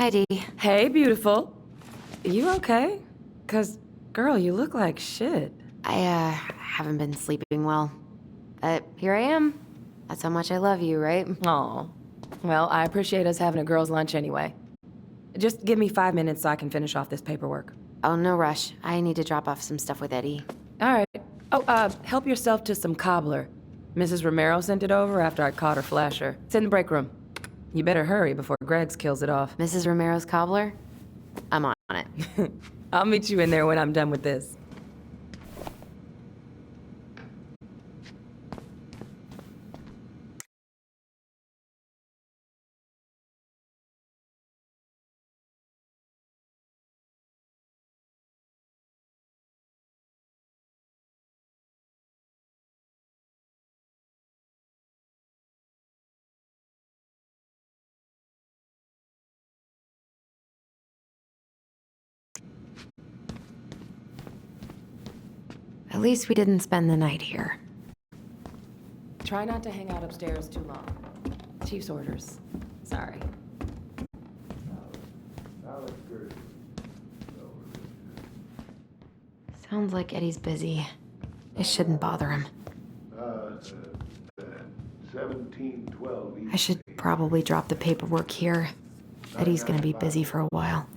Hi, Dee. Hey, beautiful. You okay? 'Cause, girl, you look like shit. I haven't been sleeping well. But here I am. That's how much I love you, right? Aw. Well, I appreciate us having a girls' lunch anyway. Just give me 5 minutes so I can finish off this paperwork. Oh, no rush. I need to drop off some stuff with Eddie. Alright. Oh, help yourself to some cobbler. Mrs. Romero sent it over after I caught her flasher. It's in the break room. You better hurry before Greggs kills it off. Mrs. Romero's cobbler? I'm on it. I'll meet you in there when I'm done with this. At least we didn't spend the night here. Try not to hang out upstairs too long. Chief's orders. Sorry. Sounds like Eddie's busy. It shouldn't bother him. 1712 I should probably drop the paperwork here. Eddie's gonna be busy for a while.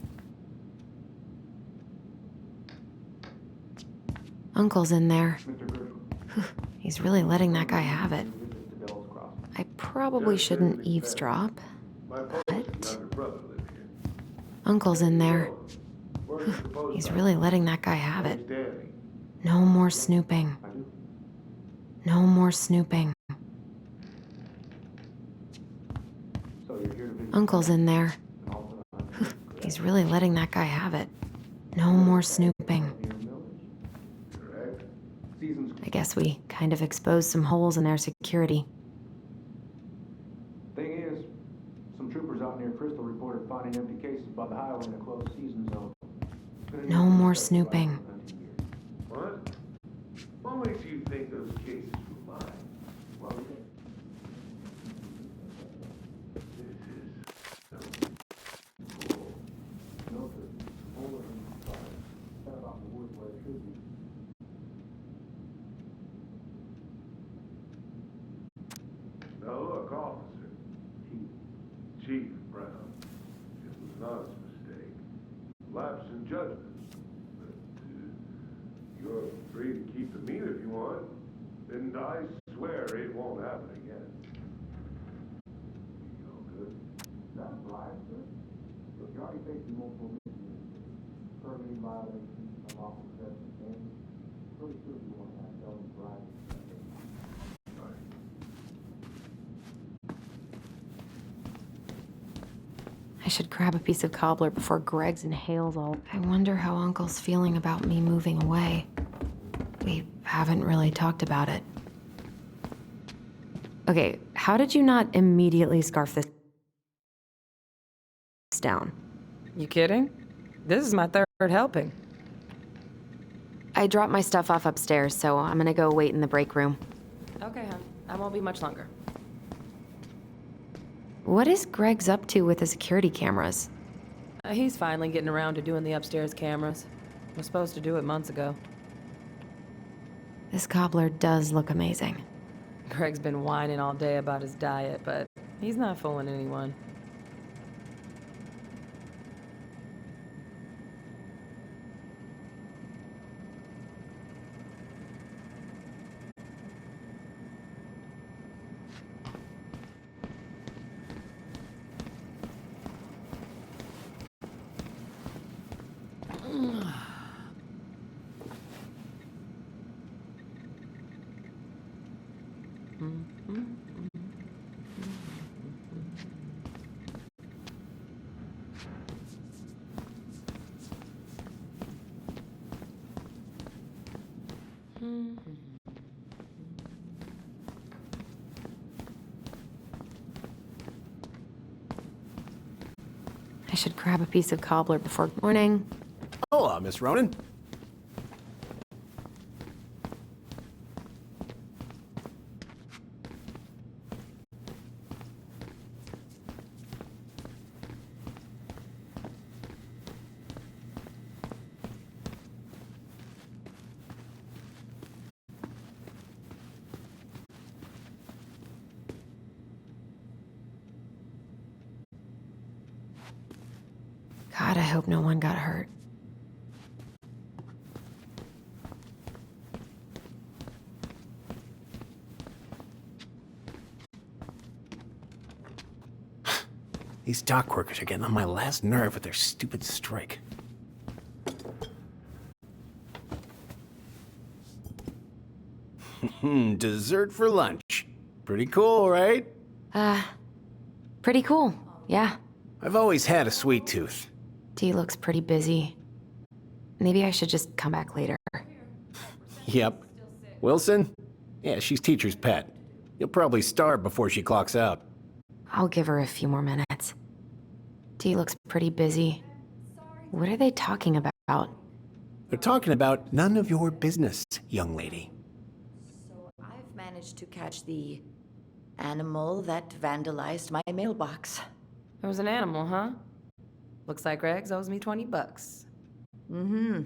Uncle's in there. Whew, he's really letting that guy have it. I probably shouldn't eavesdrop, but... Uncle's in there. Whew, he's really letting that guy have it. No more snooping. No more snooping. Uncle's in there. Whew, he's really letting that guy have it. No more snooping. I guess we kind of exposed some holes in their security. Thing is, some troopers out near Crystal reported finding empty cases by the highway in a closed season zone. No more snooping. What? What makes you think those cases were mine? Well, now look, officer. Chief Brown. It was an honest mistake. Lapse in judgment. But you're free to keep the meat if you want. And I swear it won't happen again. You all good? That's right, sir. Look, you're already facing multiple misdemeanors. Permitting violations, unlawful possession, and pretty sure you want to have felony bribery. I should grab a piece of cobbler before Greggs inhales all. I wonder how Uncle's feeling about me moving away. We haven't really talked about it. Okay, how did you not immediately scarf this down? You kidding? This is my third helping. I dropped my stuff off upstairs, so I'm gonna go wait in the break room. Okay, hon. I won't be much longer. What is Greggs up to with the security cameras? He's finally getting around to doing the upstairs cameras. Was supposed to do it months ago. This cobbler does look amazing. Greg's been whining all day about his diet, but he's not fooling anyone. I should grab a piece of cobbler before morning. Hola, Miss Ronan. God, I hope no one got hurt. These dock workers are getting on my last nerve with their stupid strike. Dessert for lunch. Pretty cool, right? Pretty cool, yeah. I've always had a sweet tooth. Dee looks pretty busy. Maybe I should just come back later. Yep. Wilson? Yeah, she's teacher's pet. You'll probably starve before she clocks out. I'll give her a few more minutes. Dee looks pretty busy. What are they talking about? They're talking about none of your business, young lady. So I've managed to catch the animal that vandalized my mailbox. There was an animal, huh? Looks like Greggs owes me $20. Mm-hmm.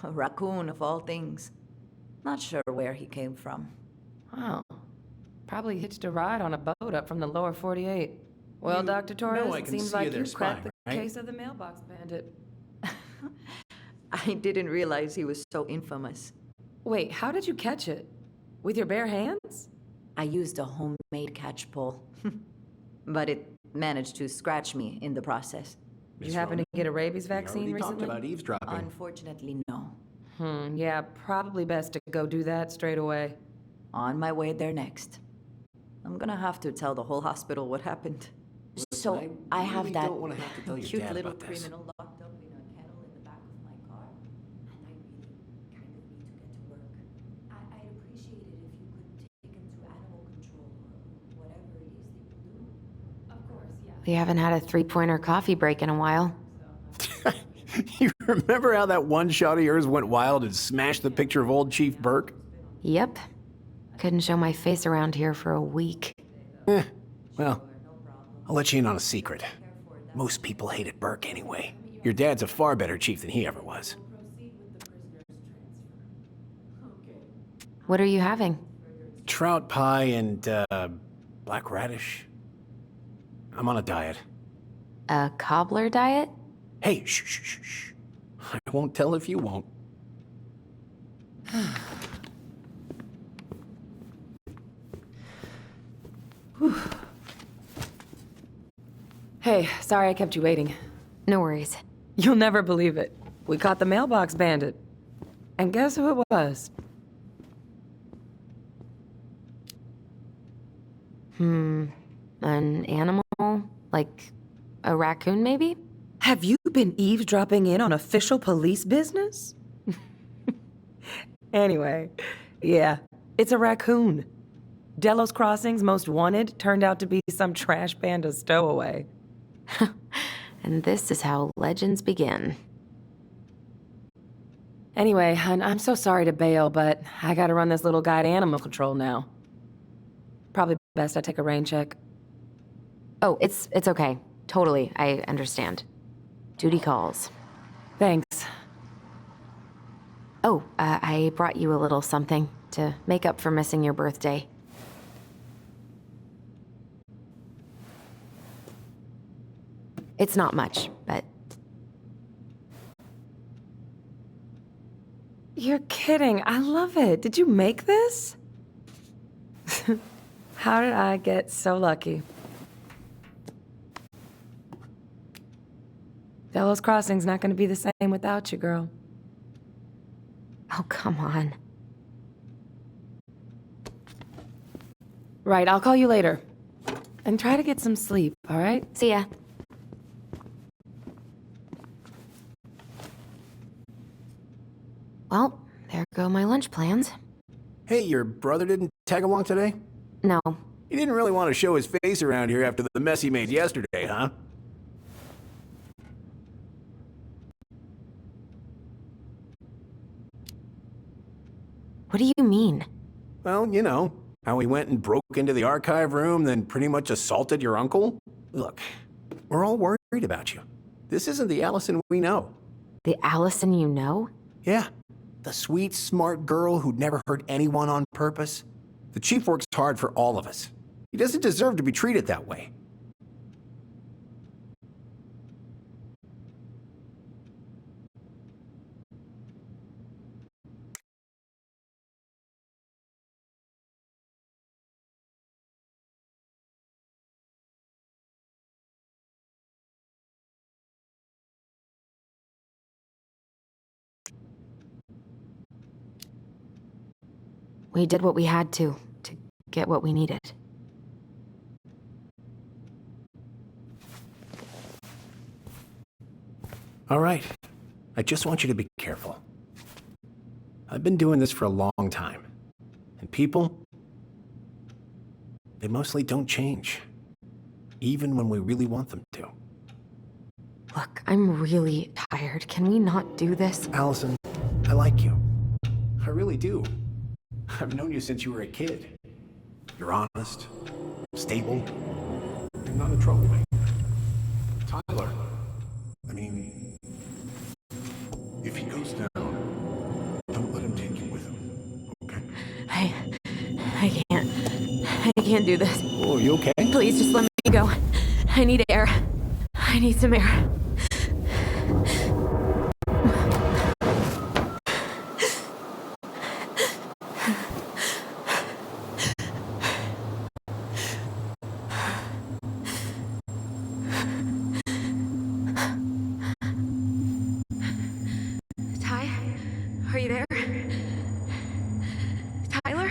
A raccoon of all things. Not sure where he came from. Oh. Probably hitched a ride on a boat up from the lower 48. Well, Dr. Torres, I it can seems see like their you cracked spine, the right? case of the mailbox bandit. I didn't realize he was so infamous. Wait, how did you catch it? With your bare hands? I used a homemade catch pole. But it managed to scratch me in the process. Did you happen to get a rabies vaccine We talked recently? about eavesdropping. Unfortunately, no. Yeah, probably best to go do that straight away. On my way there next. I'm gonna have to tell the whole hospital what happened. So I have really that don't wanna have to tell your cute dad little about this. criminal locked up in a kennel in the back of my car, and I really kind of need to get to work. I'd appreciate it if you could take him to animal control or whatever it is that you do. Of course, yeah. We haven't had a three-pointer coffee break in a while. You remember how that one shot of yours went wild and smashed the picture of old Chief Burke? Yep. Couldn't show my face around here for a week. Well, I'll let you in on a secret. Most people hated Burke anyway. Your dad's a far better chief than he ever was. What are you having? Trout pie and, black radish. I'm on a diet. A cobbler diet? Hey, shh, shh, shh, shh. I won't tell if you won't. Hey, sorry I kept you waiting. No worries. You'll never believe it. We caught the mailbox bandit. And guess who it was? An animal? Like a raccoon, maybe? Have you been eavesdropping in on official police business? Anyway, yeah, it's a raccoon. Delos Crossing's most wanted turned out to be some trash panda stowaway. And this is how legends begin. Anyway, I'm so sorry to bail, but I gotta run this little guy to animal control now. Probably best I take a rain check. Oh, it's okay. Totally, I understand. Duty calls. Thanks. Oh, I brought you a little something to make up for missing your birthday. It's not much, but... You're kidding. I love it. Did you make this? How did I get so lucky? Delos Crossing's not gonna be the same without you, girl. Oh, come on. Right, I'll call you later. And try to get some sleep, all right? See ya. Well, there go my lunch plans. Hey, your brother didn't tag along today? No, He didn't really want to show his face around here after the mess he made yesterday, huh? what do you mean? Well, you know, how he went and broke into the archive room, then pretty much assaulted your uncle. Look, we're all worried about you. This isn't the Allison we know. The Allison you know? Yeah, the sweet, smart girl who'd never hurt anyone on purpose. The chief works hard for all of us. He doesn't deserve to be treated that way. We did what we had to get what we needed. All right. I just want you to be careful. I've been doing this for a long time. And people, they mostly don't change. Even when we really want them to. Look, I'm really tired. Can we not do this? Allison, I like you. I really do. I've known you since you were a kid. You're honest, stable, and not a troublemaker. Tyler, I mean, if he goes down, don't let him take you with him, okay? I can't do this. Oh, you okay? Please just let me go. I need air. I need some air. Ty? Are you there? Tyler?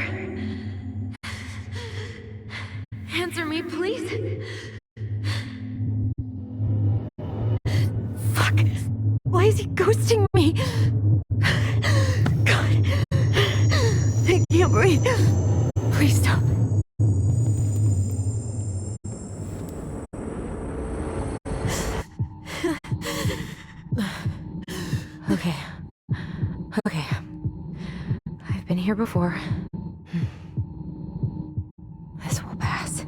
Answer me, please. Fuck. Why is he ghosting me? God. I can't breathe. Please stop. Okay. Okay. I've been here before. This will pass.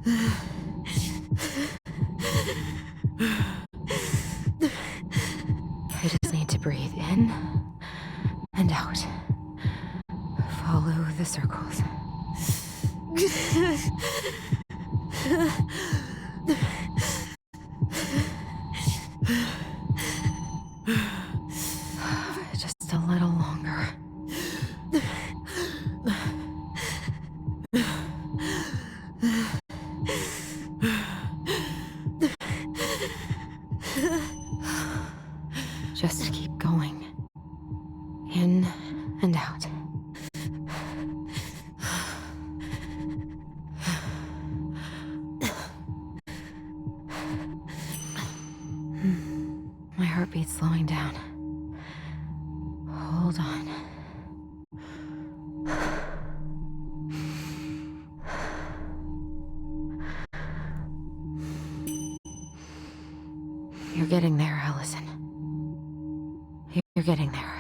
I just need to breathe in and out. Follow the circles. Just a little longer. Just keep going. In and out. My heartbeat's slowing down. Hold on. You're getting there, Allison. You're getting there.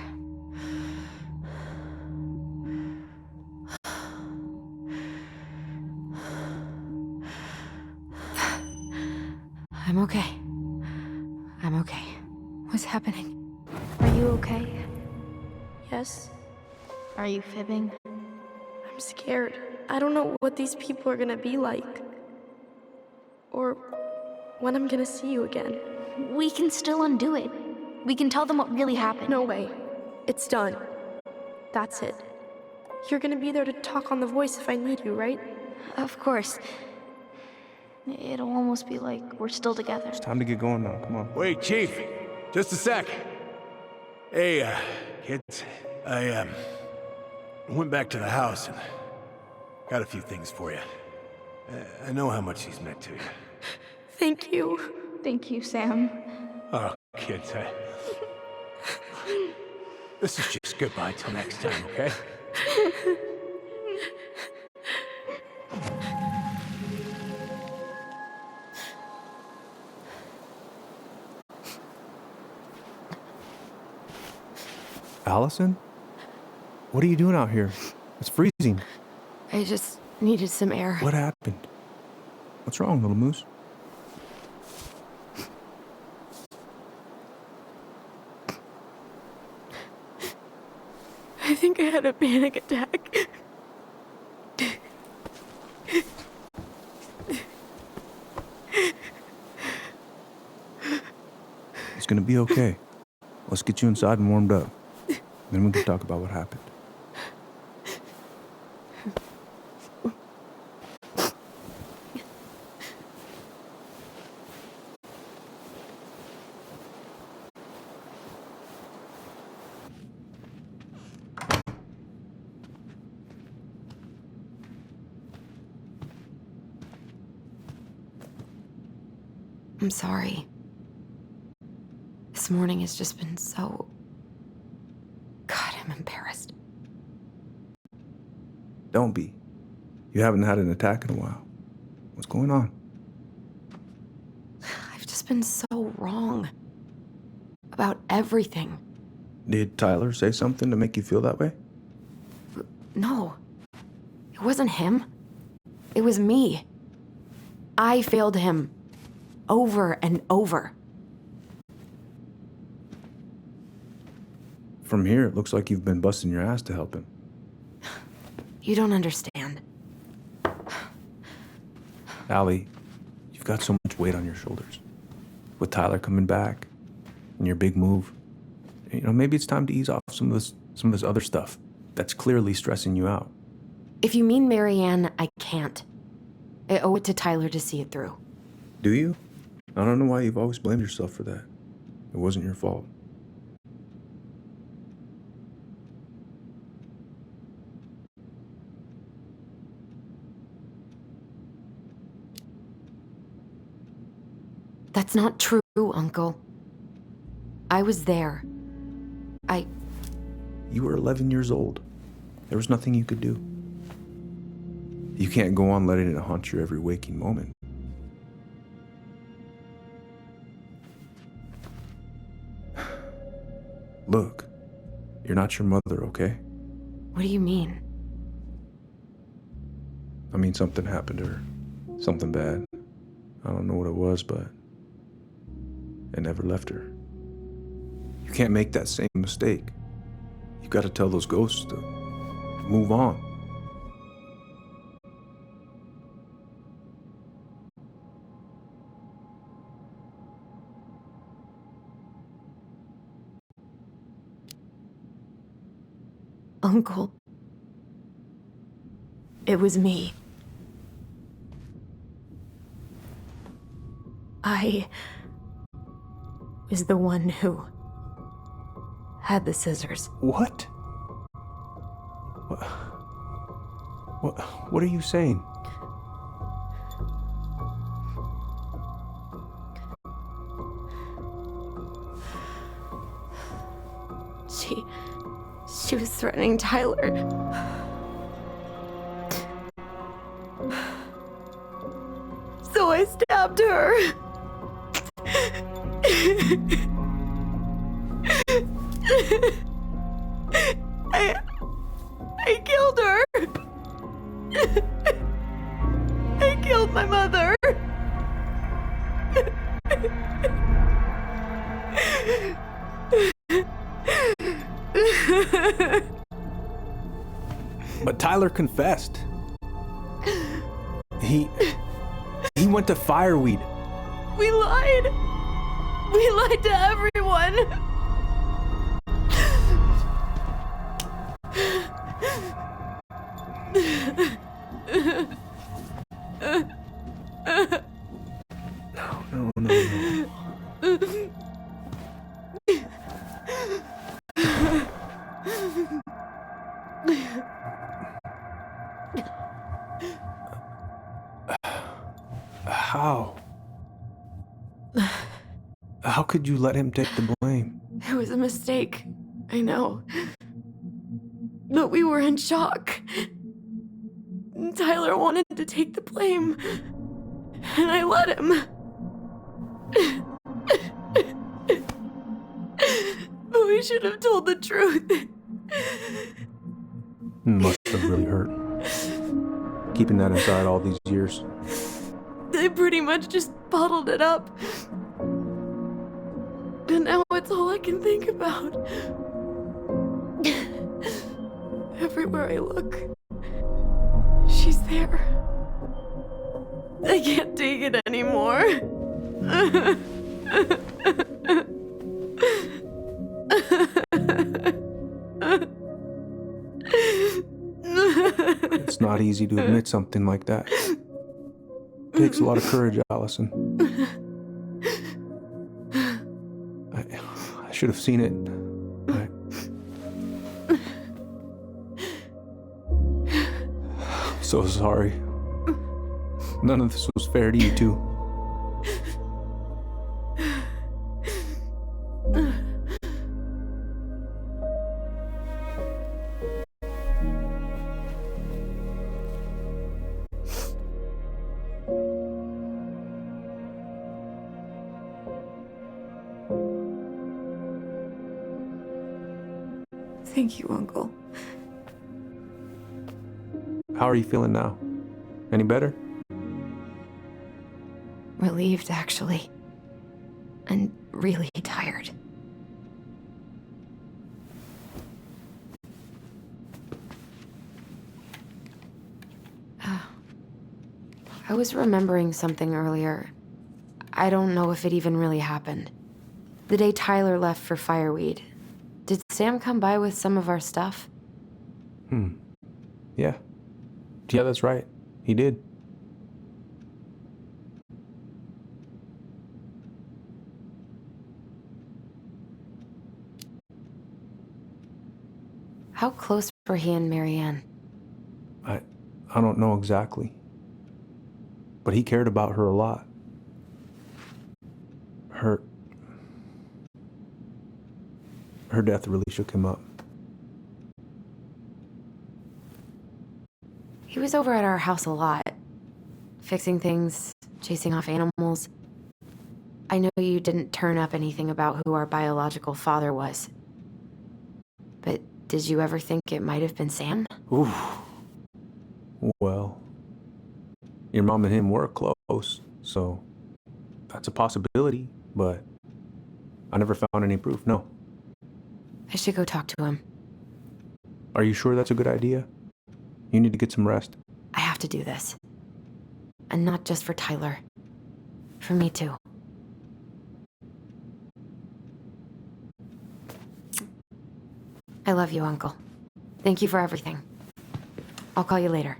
I'm okay. I'm okay. What's happening? Are you okay? Yes? Are you fibbing? I'm scared. I don't know what these people are gonna be like. Or when I'm gonna see you again. We can still undo it. We can tell them what really happened. No way. It's done. That's it. You're gonna be there to talk on the voice if I need you, right? Of course. It'll almost be like we're still together. It's time to get going now. Come on. Wait, Chief. Just a sec. Hey, kids. I went back to the house and got a few things for you. I know how much he's meant to you. Thank you. Thank you, Sam. Oh, kids, this is just goodbye till next time, okay? Allison? What are you doing out here? It's freezing. I just needed some air. What happened? What's wrong, little moose? I think I had a panic attack. It's gonna be okay. Let's get you inside and warmed up. Then we can talk about what happened. I'm sorry. This morning has just been so... God, I'm embarrassed. Don't be. You haven't had an attack in a while. What's going on? I've just been so wrong. About everything. Did Tyler say something to make you feel that way? No. It wasn't him. It was me. I failed him. Over and over. From here, it looks like you've been busting your ass to help him. You don't understand. Allie, you've got so much weight on your shoulders. With Tyler coming back, and your big move, you know, maybe it's time to ease off some of this other stuff that's clearly stressing you out. If you mean Marianne, I can't. I owe it to Tyler to see it through. Do you? I don't know why you've always blamed yourself for that. It wasn't your fault. That's not true, Uncle. I was there. You were 11 years old. There was nothing you could do. You can't go on letting it haunt your every waking moment. Look, you're not your mother, okay? What do you mean? I mean, something happened to her. Something bad. I don't know what it was, but it never left her. You can't make that same mistake. You gotta tell those ghosts to move on. Uncle. It was me. I was the one who had the scissors. What? What are you saying? She was threatening Tyler. So I stabbed her. I killed her. I killed my mother. But Tyler confessed. He went to Fireweed. We lied. We lied to everyone. No. How could you let him take the blame? It was a mistake. I know. But we were in shock. Tyler wanted to take the blame. And I let him. But we should have told the truth. Must have really hurt. Keeping that inside all these years. They pretty much just bottled it up. And now it's all I can think about. Everywhere I look, she's there. I can't take it anymore. It's not easy to admit something like that. It takes a lot of courage, Allison. I should have seen it. I'm so sorry. None of this was fair to you two. Thank you, Uncle. How are you feeling now? Any better? Relieved, actually. And really tired. I was remembering something earlier. I don't know if it even really happened. The day Tyler left for Fireweed, did Sam come by with some of our stuff? Yeah. Yeah, that's right. He did. How close were he and Marianne? I don't know exactly. But he cared about her a lot. Her death really shook him up. He was over at our house a lot, fixing things, chasing off animals. I know you didn't turn up anything about who our biological father was. But did you ever think it might have been Sam? Ooh. Well, your mom and him were close, so that's a possibility, but I never found any proof, no. I should go talk to him. Are you sure that's a good idea? You need to get some rest. I have to do this. And not just for Tyler. For me too. I love you, Uncle. Thank you for everything. I'll call you later.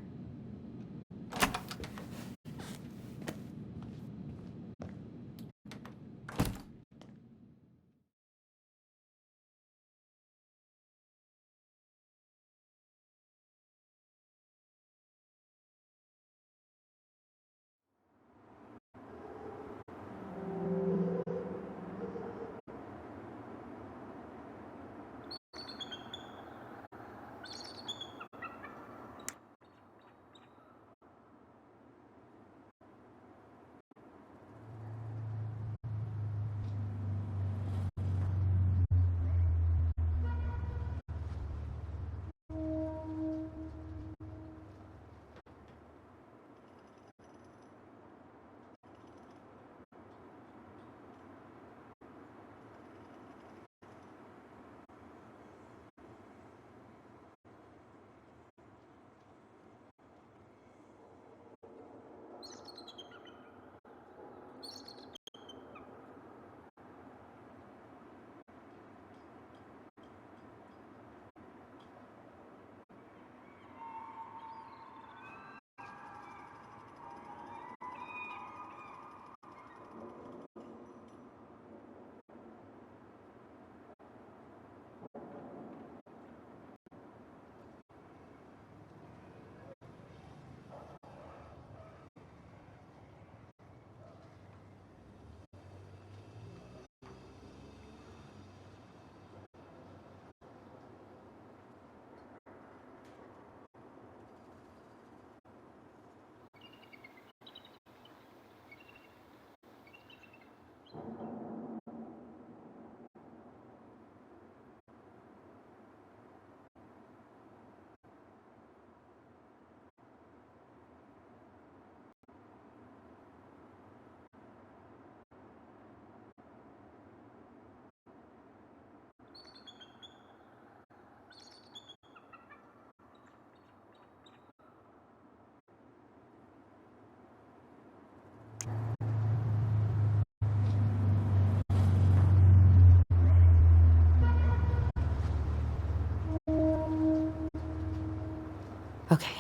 Okay.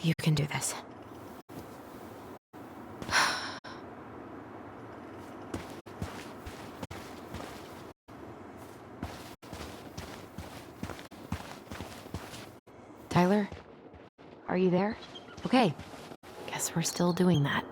You can do this. Tyler? Are you there? Okay. Guess we're still doing that.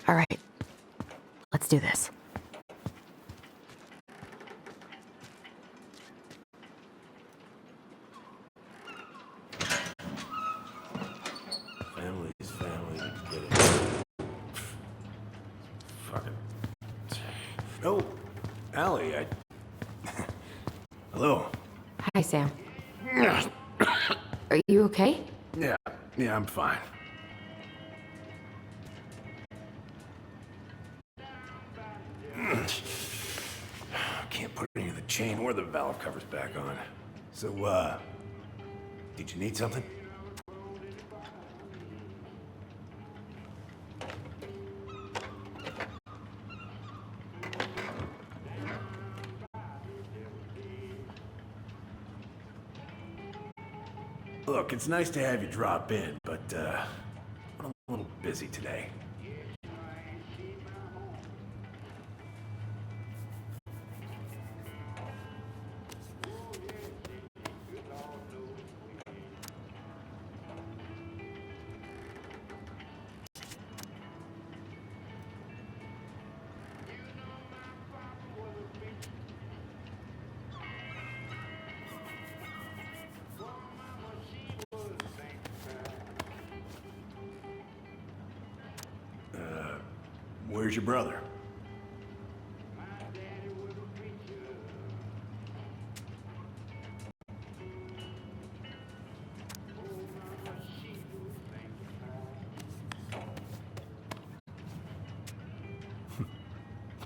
All right. Let's do this. Family is family. Get it. Fuck it. Oh, Allie, Hello. Hi, Sam. Are you okay? Yeah, I'm fine. Can't put any of the chain or the valve covers back on. So, did you need something? Look, it's nice to have you drop in, but, what I'm a busy today. Where's your brother?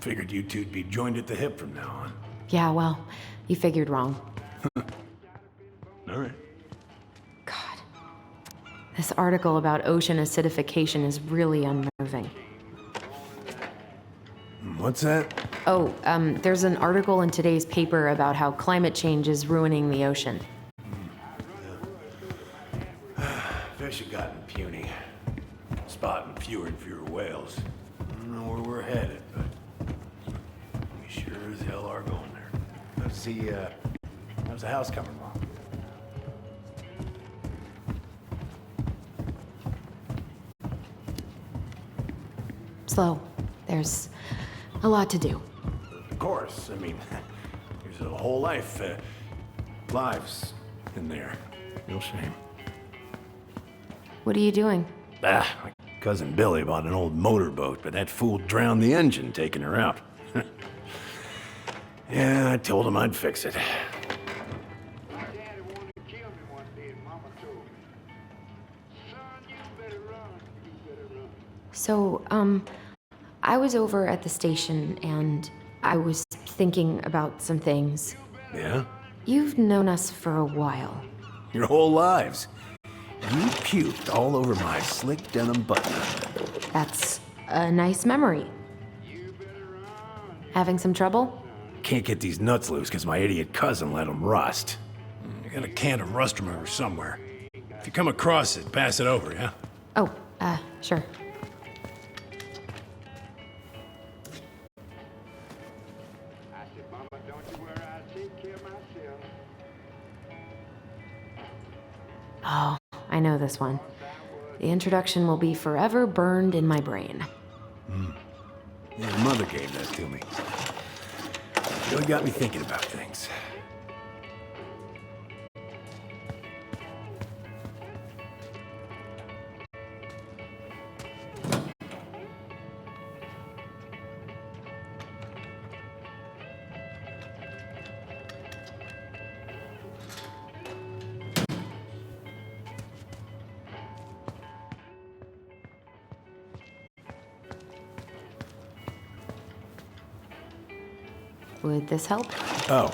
Figured you two'd be joined at the hip from now on. Yeah, well, you figured wrong. All right. God. This article about ocean acidification is really unnerving. What's that? Oh, there's an article in today's paper about how climate change is ruining the ocean. Fish have gotten puny. Spotting fewer and fewer whales. I don't know where we're headed, but we sure as hell are going there. How's the house coming along? Slow. There's a lot to do. Of course. I mean, there's a whole lives in there. Real shame. What are you doing? My cousin Billy bought an old motorboat, but that fool drowned the engine taking her out. Yeah, I told him I'd fix it. My daddy wanted to kill me one day, and Mama told me, son, you better run, you better run. So, I was over at the station and I was thinking about some things. Yeah? You've known us for a while. Your whole lives. You puked all over my slick denim button. That's a nice memory. Having some trouble? Can't get these nuts loose because my idiot cousin let them rust. I got a can of rust remover somewhere. If you come across it, pass it over, yeah? Oh, sure. I said, Mama, don't you worry, I'll take care of myself. Oh, I know this one. The introduction will be forever burned in my brain. Yeah, your mother gave that to me. Really got me thinking about things. Would this help? Oh,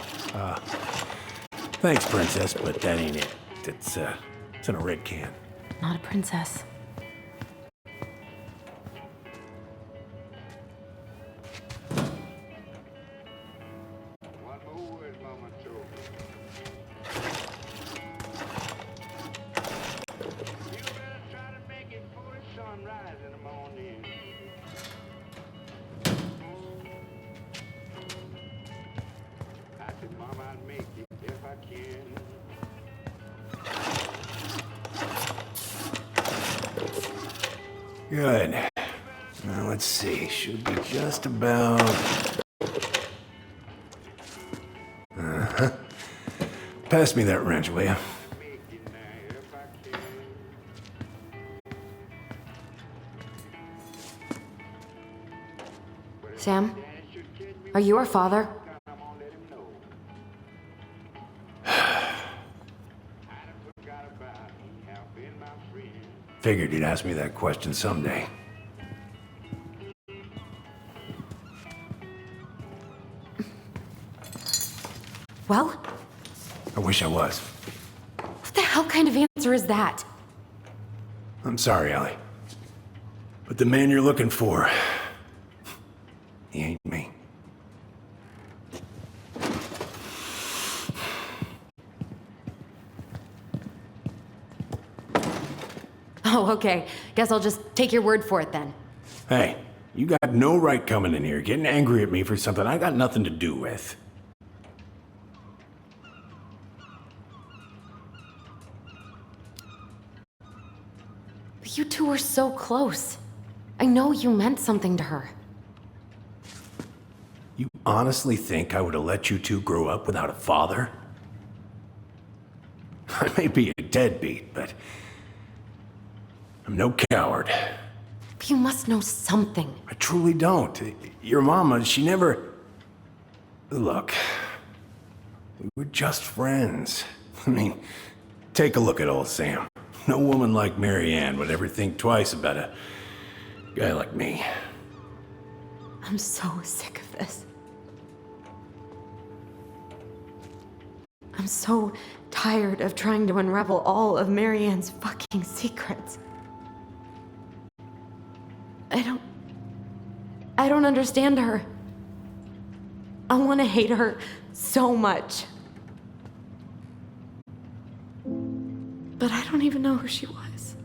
thanks, Princess, but that ain't it. It's in a red can. Not a princess. One more word, Mama told me. You better try to make it before the sun rises in the morning. I said, Mama, I'll make it if I can. Good. Now let's see. Should be just about. Pass me that wrench, will you? Make it now if I can. Sam? Are you our father? I'm gonna let him know. I done forgot about him, have been my friend. Figured you'd ask me that question someday. Well, I wish I was. what the hell kind of answer is that? I'm sorry, Ellie. But the man you're looking for, he ain't me. Oh Oh, okay. Guess I'll just take your word for it then. Hey, you got no right coming in here getting angry at me for something I got nothing to do with. But you two were so close. I know you meant something to her. You honestly think I would have let you two grow up without a father? I may be a deadbeat, but I'm no coward. But you must know something. I truly don't. Your mama, she never... Look, we were just friends. I mean, take a look at old Sam. No woman like Mary Ann would ever think twice about a guy like me. I'm so sick of this. I'm so tired of trying to unravel all of Mary Ann's fucking secrets. I don't understand her. I want to hate her so much. But I don't even know who she was.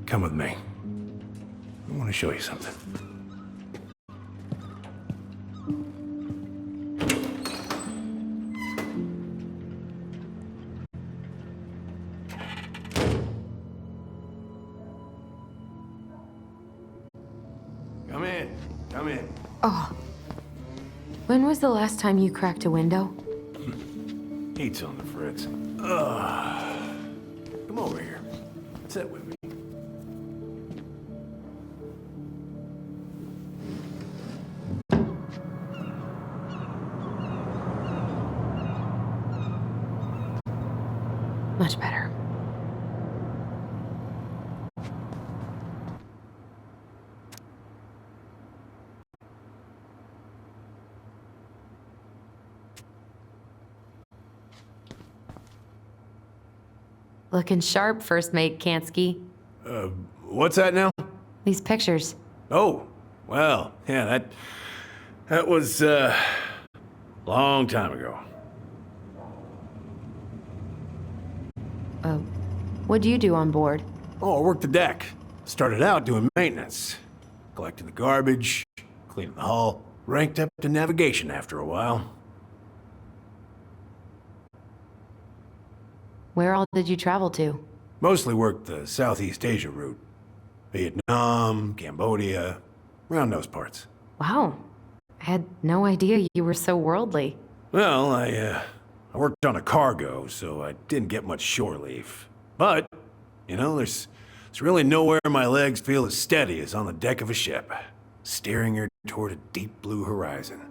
Come with me. I want to show you something. Come in. Come in. Oh. When was the last time you cracked a window? Heat's on the fritz. Come over here. Sit with me. Much better. Looking sharp, first mate Kansky. What's that now? These pictures. Oh, well, yeah, that was, long time ago. What do you do on board? Oh, I worked the deck. Started out doing maintenance. Collecting the garbage, cleaning the hull. Ranked up to navigation after a while. Where all did you travel to? Mostly worked the Southeast Asia route. Vietnam, Cambodia, around those parts. Wow. I had no idea you were so worldly. Well, I worked on a cargo, so I didn't get much shore leave. But, you know, there's really nowhere my legs feel as steady as on the deck of a ship, steering her toward a deep blue horizon.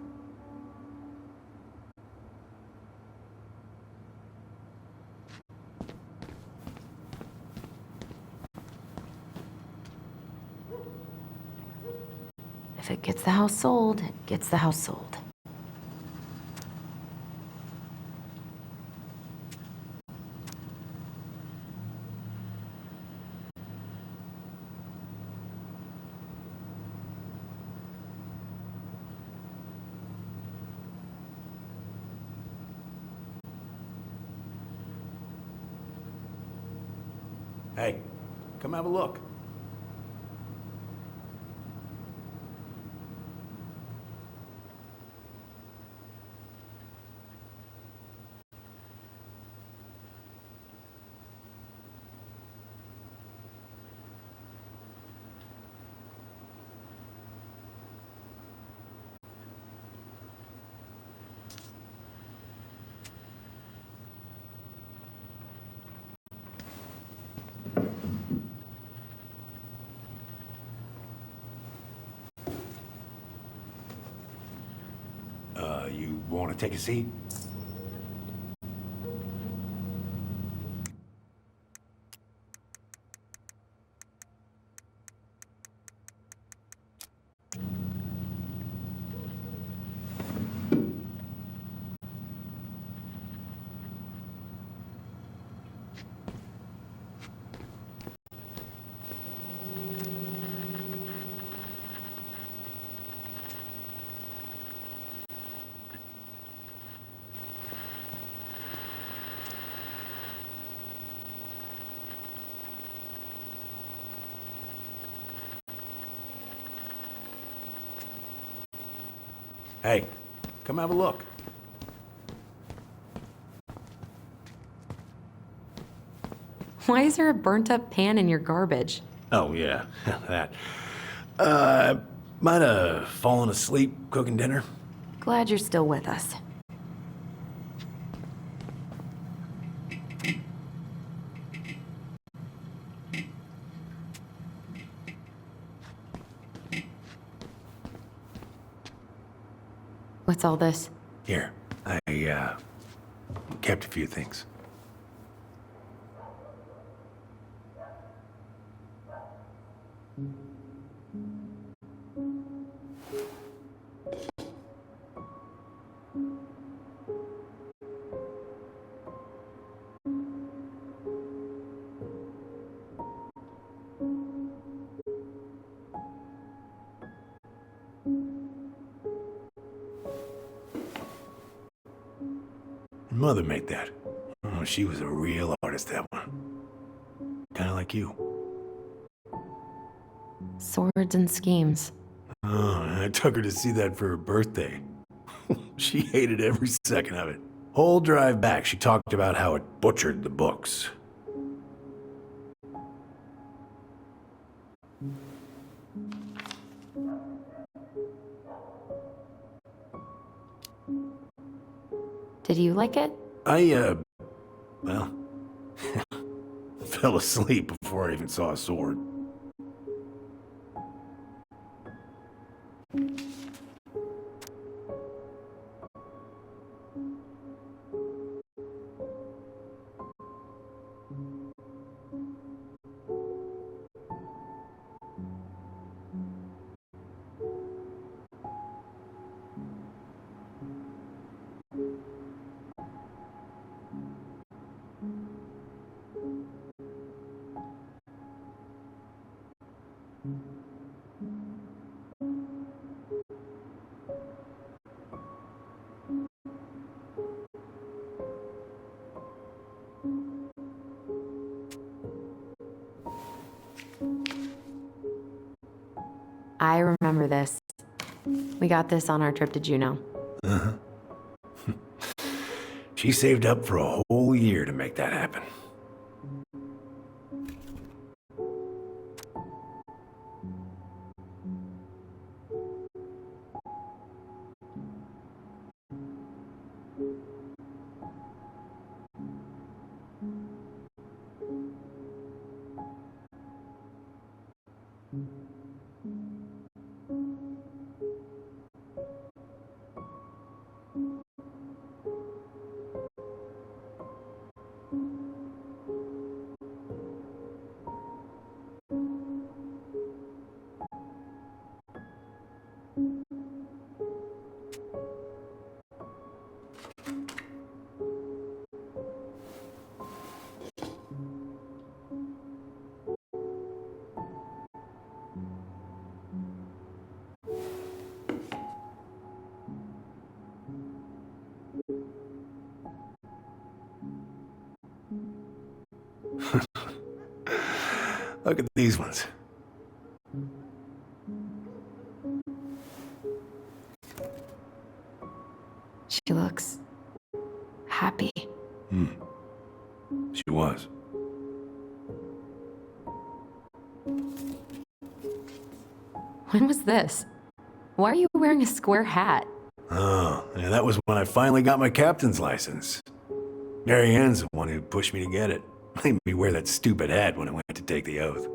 If it gets the house sold, it gets the house sold. Hey, come have a look. You want to take a seat? Hey, come have a look. Why is there a burnt up pan in your garbage? Oh, yeah, that. Might have fallen asleep cooking dinner. Glad you're still with us. What's all this? Here, I, kept a few things. Mother made that. Oh, she was a real artist, that one. Kinda like you. Swords and schemes. Oh, I took her to see that for her birthday. She hated every second of it. Whole drive back, she talked about how it butchered the books. Did you like it? Well, fell asleep before I even saw a sword. I remember this. We got this on our trip to Juneau. Uh-huh. She saved up for a whole year to make that happen. Look at these ones. She looks happy. She was. When was this? Why are you wearing a square hat? Oh, yeah, that was when I finally got my captain's license. Mary Ann's the one who pushed me to get it. Made me wear that stupid hat when I went to take the oath.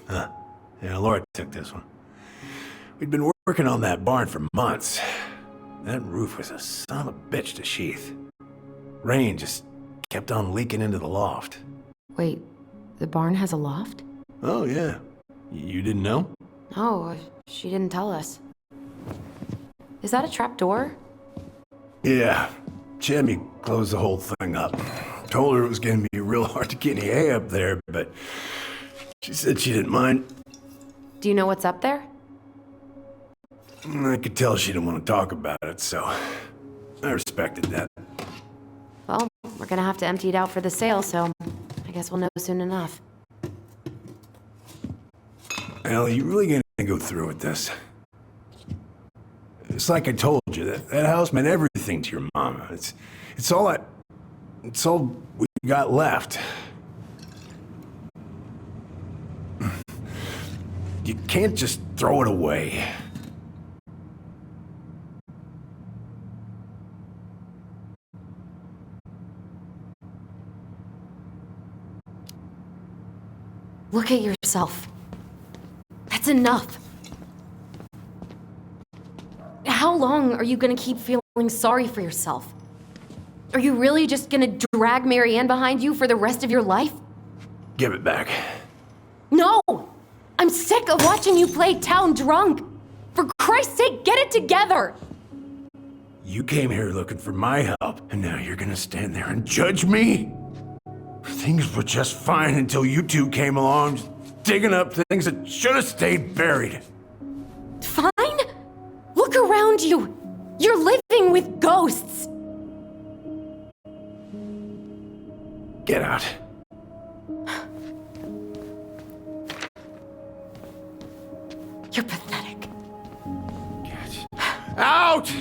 Huh. Yeah, Laura took this one. We'd been working on that barn for months. That roof was a son of a bitch to sheath. Rain just kept on leaking into the loft. Wait, the barn has a loft? Oh, yeah. You didn't know? Oh, she didn't tell us. Is that a trap door? Yeah. She had me close the whole thing up. Told her it was gonna be real hard to get any hay up there, but she said she didn't mind. Do you know what's up there? I could tell she didn't want to talk about it, so I respected that. Well, we're gonna have to empty it out for the sale, so I guess we'll know soon enough. Well, you really gonna go through with this? It's like I told you, that house meant everything to your mama. It's all we got left. You can't just throw it away. Look at yourself. That's enough. How long are you gonna keep feeling sorry for yourself? Are you really just gonna drag Marianne behind you for the rest of your life? Give it back. No! I'm sick of watching you play town drunk! For Christ's sake, get it together! You came here looking for my help, and now you're gonna stand there and judge me? Things were just fine until you two came along, digging up things that should have stayed buried. Fine? Look around you! You're living with ghosts! Get out. You're pathetic. Get out!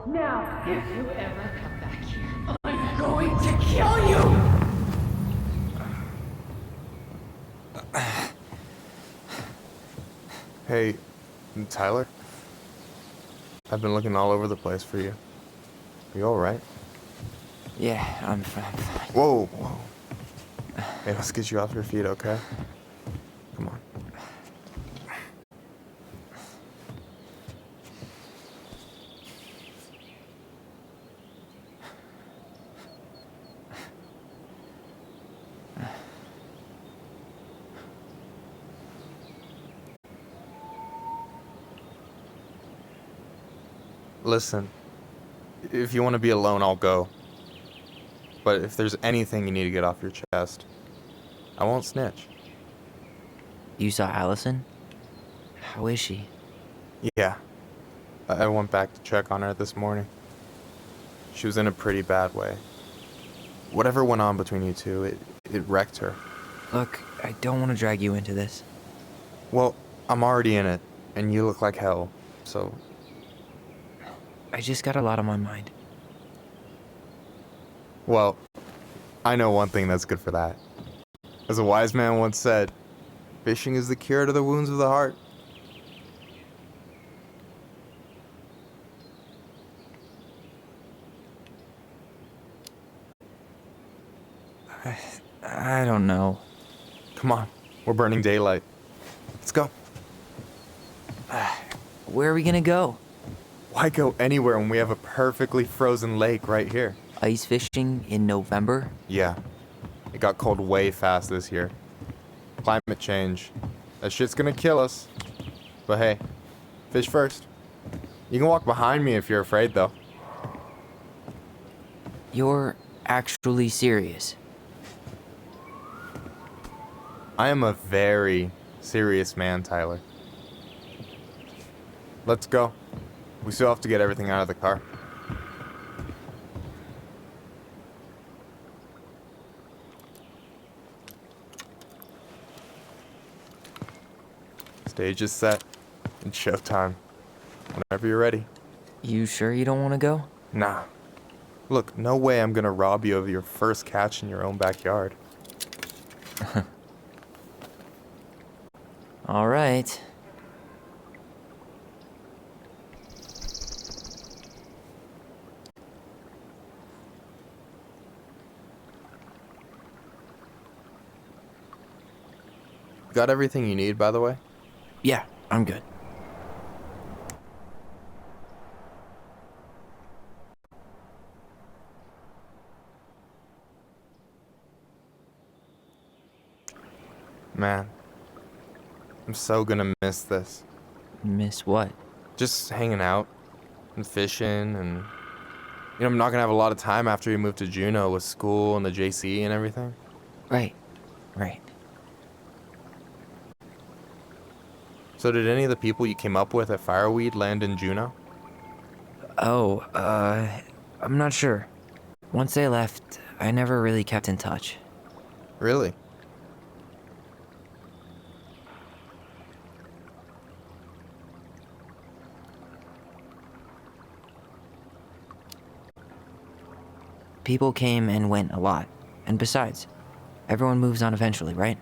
Now, if you ever come back here, I'm going to kill you! Hey, Tyler? I've been looking all over the place for you. You alright? Yeah, I'm fine. Whoa, whoa. Hey, let's get you off your feet, okay? Come on. Listen, if you want to be alone, I'll go. But if there's anything you need to get off your chest, I won't snitch. You saw Allison? How is she? Yeah. I went back to check on her this morning. She was in a pretty bad way. Whatever went on between you two, it wrecked her. Look, I don't want to drag you into this. Well, I'm already in it, and you look like hell, so... I just got a lot on my mind. Well, I know one thing that's good for that. As a wise man once said, fishing is the cure to the wounds of the heart. I don't know. Come on, we're burning daylight. Let's go. Where are we gonna go? Why go anywhere when we have a perfectly frozen lake right here? Ice fishing in November? Yeah. It got cold way fast this year. Climate change. That shit's gonna kill us. But hey, fish first. You can walk behind me if you're afraid, though. You're actually serious? I am a very serious man, Tyler. Let's go. We still have to get everything out of the car. Stage is set. It's showtime. Whenever you're ready. You sure you don't want to go? Nah. Look, no way I'm gonna rob you of your first catch in your own backyard. All right. Got everything you need, by the way? Yeah, I'm good. Man, I'm so gonna miss this. Miss what? Just hanging out and fishing and... You know, I'm not gonna have a lot of time after we move to Juneau with school and the JC and everything. Right. Right. So did any of the people you came up with at Fireweed land in Juneau? Oh, I'm not sure. Once they left, I never really kept in touch. Really? People came and went a lot. And besides, everyone moves on eventually, right?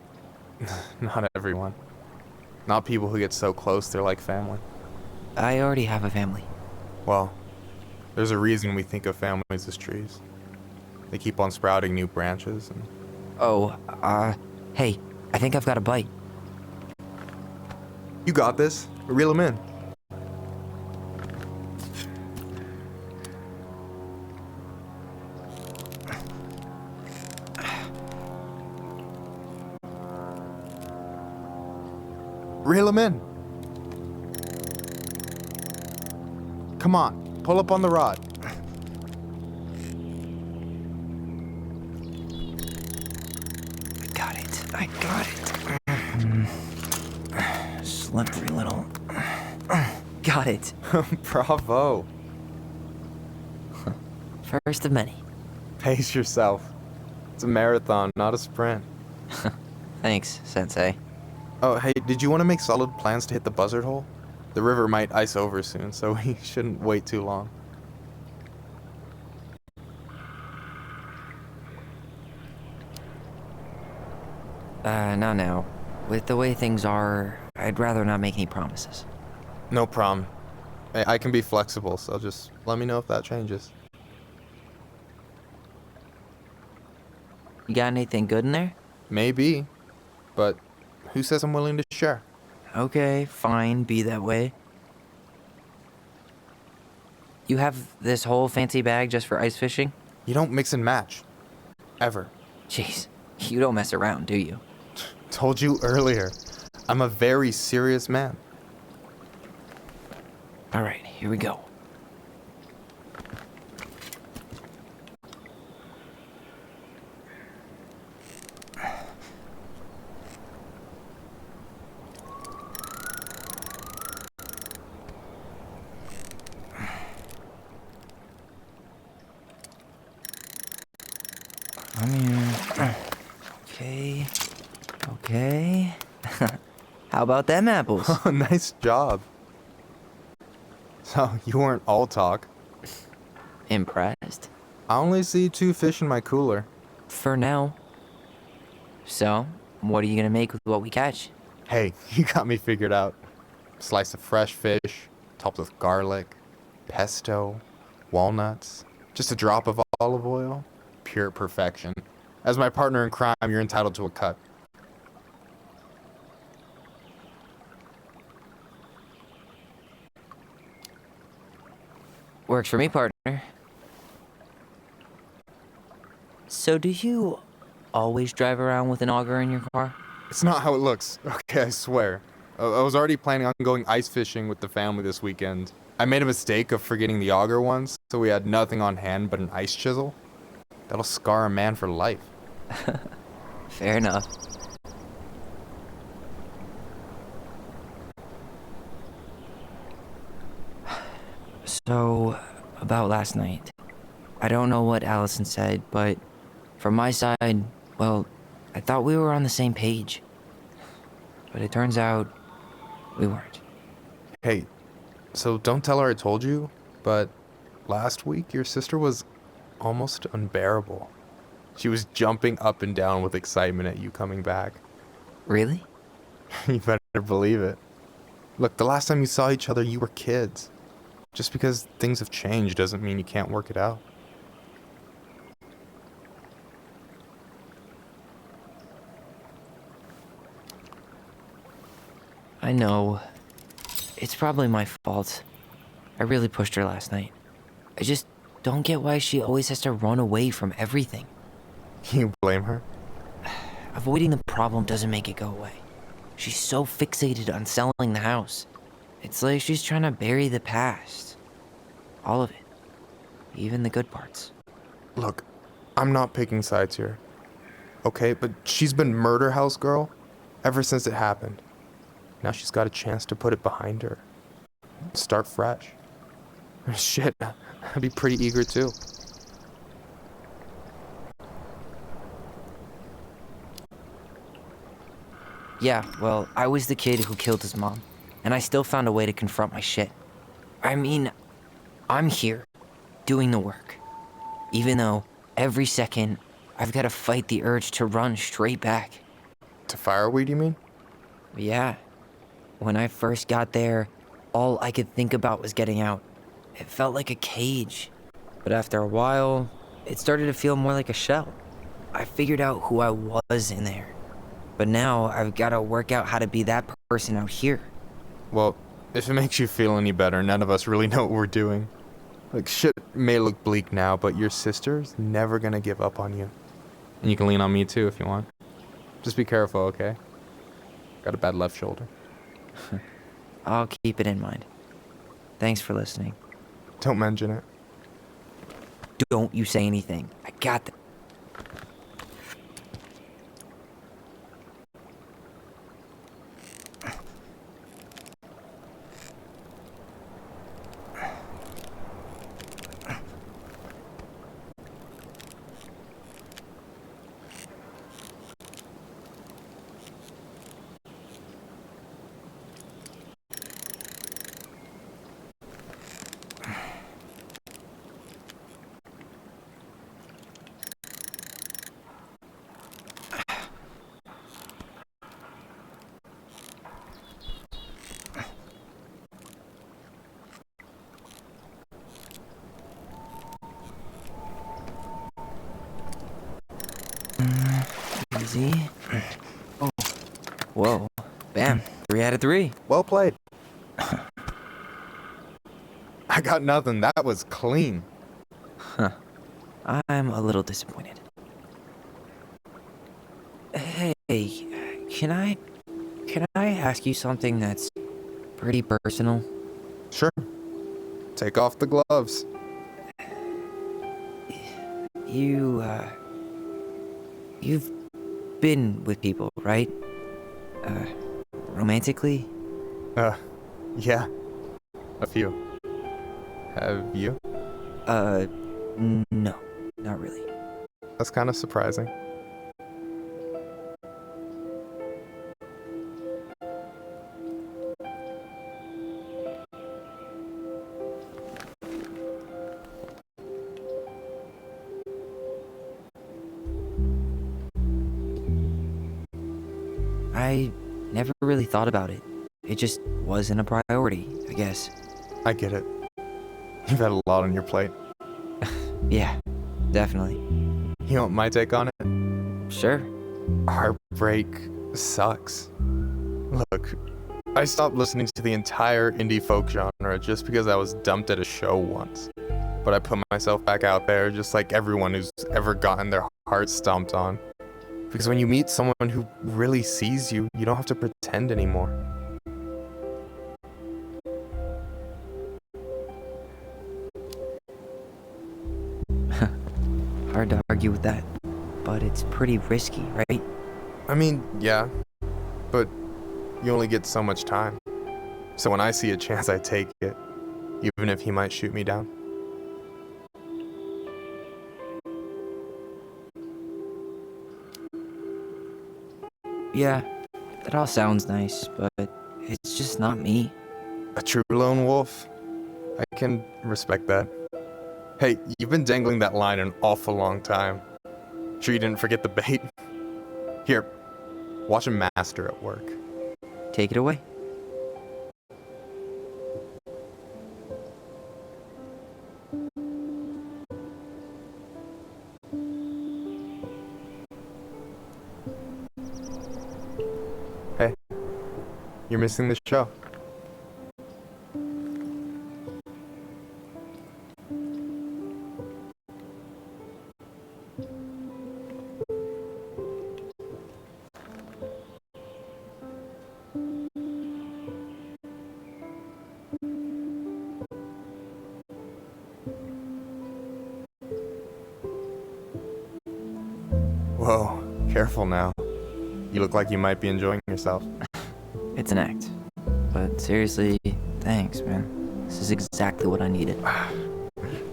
Not everyone. Not people who get so close they're like family. I already have a family. Well, there's a reason we think of families as trees. They keep on sprouting new branches and... Oh, hey, I think I've got a bite. You got this. Reel them in. Reel them in. Come on, pull up on the rod. I got it. Slippery little... Got it. Bravo. First of many. Pace yourself. It's a marathon, not a sprint. Thanks, Sensei. Oh, hey, did you want to make solid plans to hit the buzzard hole? The river might ice over soon, so we shouldn't wait too long. Not now. With the way things are, I'd rather not make any promises. No problem. I can be flexible, so just let me know if that changes. You got anything good in there? Maybe, but who says I'm willing to share? Okay, fine, be that way. You have this whole fancy bag just for ice fishing? You don't mix and match. Ever. Jeez, you don't mess around, do you? Told you earlier. I'm a very serious man. Alright, here we go. Okay. Okay. How about them apples? Oh, nice job. So, you weren't all talk. Impressed? I only see 2 fish in my cooler. For now. So, what are you gonna make with what we catch? Hey, you got me figured out. Slice of fresh fish, topped with garlic, pesto, walnuts, just a drop of olive oil. Pure perfection. As my partner in crime, you're entitled to a cut. Works for me, partner. So do you always drive around with an auger in your car? It's not how it looks. Okay, I swear. I was already planning on going ice fishing with the family this weekend. I made a mistake of forgetting the auger once, so we had nothing on hand but an ice chisel. That'll scar a man for life. Fair enough. So, about last night. I don't know what Allison said, but from my side, well, I thought we were on the same page. But it turns out we weren't. Hey, so don't tell her I told you, but last week your sister was almost unbearable. She was jumping up and down with excitement at you coming back. Really? You better believe it. Look, the last time you saw each other, you were kids. Just because things have changed doesn't mean you can't work it out. I know. It's probably my fault. I really pushed her last night. I just don't get why she always has to run away from everything. You blame her? Avoiding the problem doesn't make it go away. She's so fixated on selling the house. It's like she's trying to bury the past. All of it. Even the good parts. Look, I'm not picking sides here. Okay, but she's been murder house girl ever since it happened. Now she's got a chance to put it behind her. Start fresh. Shit, I'd be pretty eager too. Yeah, well, I was the kid who killed his mom, and I still found a way to confront my shit. I mean, I'm here, doing the work. Even though, every second, I've got to fight the urge to run straight back. To fireweed, you mean? Yeah. When I first got there, all I could think about was getting out. It felt like a cage. But after a while, it started to feel more like a shell. I figured out who I was in there. But now I've got to work out how to be that person out here. Well, if it makes you feel any better, none of us really know what we're doing. Like, shit may look bleak now, but your sister's never gonna give up on you. And you can lean on me too if you want. Just be careful, okay? Got a bad left shoulder. I'll keep it in mind. Thanks for listening. Don't mention it. Don't you say anything. I got that. Easy. Oh. Whoa. Bam. 3 out of 3. Well played. I got nothing. That was clean. Huh. I'm a little disappointed. Hey, can I ask you something that's pretty personal? Sure. Take off the gloves. You've been with people, right? Romantically? Yeah. A few. Have you? No. Not really. That's kind of surprising. I never really thought about it. It just wasn't a priority, I guess. I get it. You've had a lot on your plate. Yeah, definitely. You want my take on it? Sure. Heartbreak sucks. Look, I stopped listening to the entire indie folk genre just because I was dumped at a show once. But I put myself back out there just like everyone who's ever gotten their heart stomped on. Because when you meet someone who really sees you, you don't have to pretend anymore. Hard to argue with that, but it's pretty risky, right? I mean, yeah, but you only get so much time. So when I see a chance, I take it, even if he might shoot me down. Yeah, that all sounds nice, but it's just not me. A true lone wolf? I can respect that. Hey, you've been dangling that line an awful long time. Sure you didn't forget the bait? Here, watch a master at work. Take it away. Hey. You're missing the show. Whoa, careful now. You look like you might be enjoying yourself. It's an act. But seriously, thanks, man. This is exactly what I needed.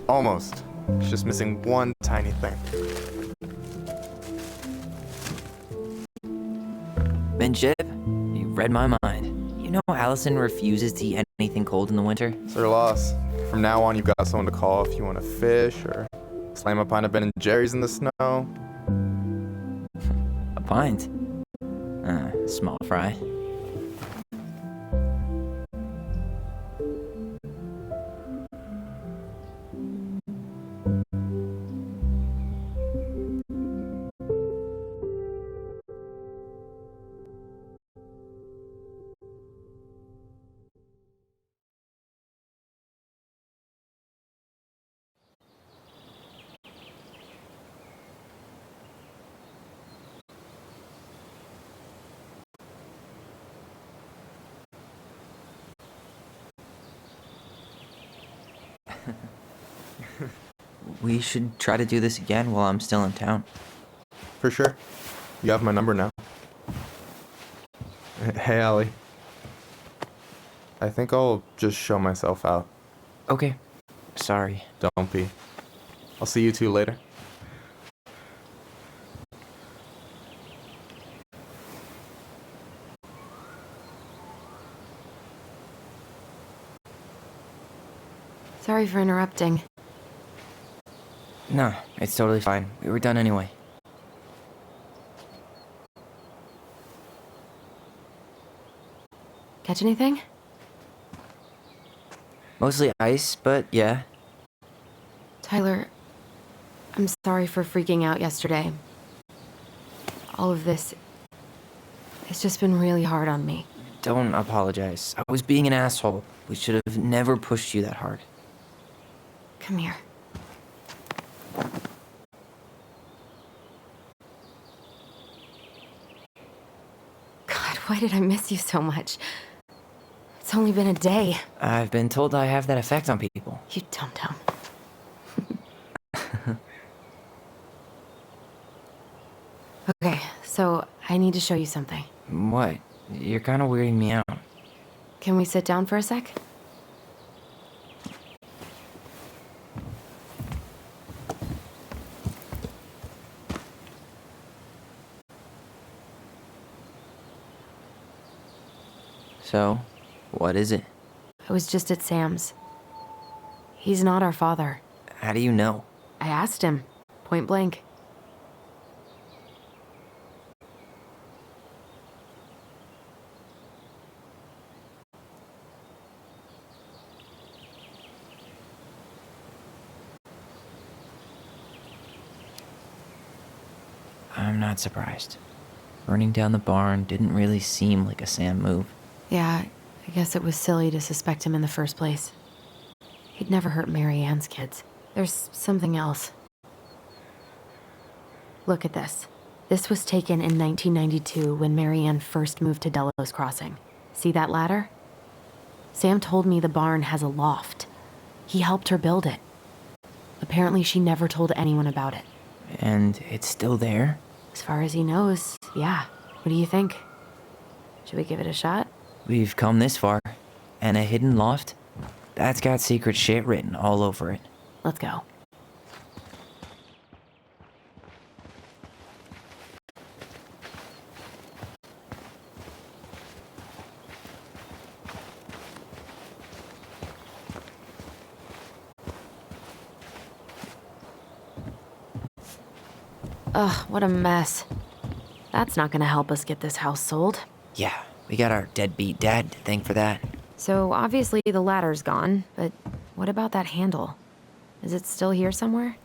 Almost. It's just missing one tiny thing. Ben Chip, you read my mind. You know Allison refuses to eat anything cold in the winter? It's her loss. From now on, you've got someone to call if you want to fish or slam a pint of Ben & Jerry's in the snow. A pint? Small fry. We should try to do this again while I'm still in town. For sure. You have my number now. Hey, Allie. I think I'll just show myself out. Okay. Sorry. Don't be. I'll see you two later. Sorry for interrupting. No, it's totally fine. We were done anyway. Catch anything? Mostly ice, but yeah. Tyler, I'm sorry for freaking out yesterday. All of this, it's just been really hard on me. Don't apologize. I was being an asshole. We should have never pushed you that hard. Come here. God, why did I miss you so much? It's only been a day. I've been told I have that effect on people. You dum-dum. Okay, so I need to show you something. What? You're kind of weirding me out. Can we sit down for a sec? So, what is it? I was just at Sam's. He's not our father. How do you know? I asked him, point blank. I'm not surprised. Burning down the barn didn't really seem like a Sam move. Yeah, I guess it was silly to suspect him in the first place. He'd never hurt Mary Ann's kids. There's something else. Look at this. This was taken in 1992 when Mary Ann first moved to Delos Crossing. See that ladder? Sam told me the barn has a loft. He helped her build it. Apparently she never told anyone about it. And it's still there? As far as he knows, yeah. What do you think? Should we give it a shot? We've come this far. And a hidden loft? That's got secret shit written all over it. Let's go. Ugh, what a mess. That's not gonna help us get this house sold. Yeah, we got our deadbeat dad to thank for that. So obviously the ladder's gone, but what about that handle? Is it still here somewhere?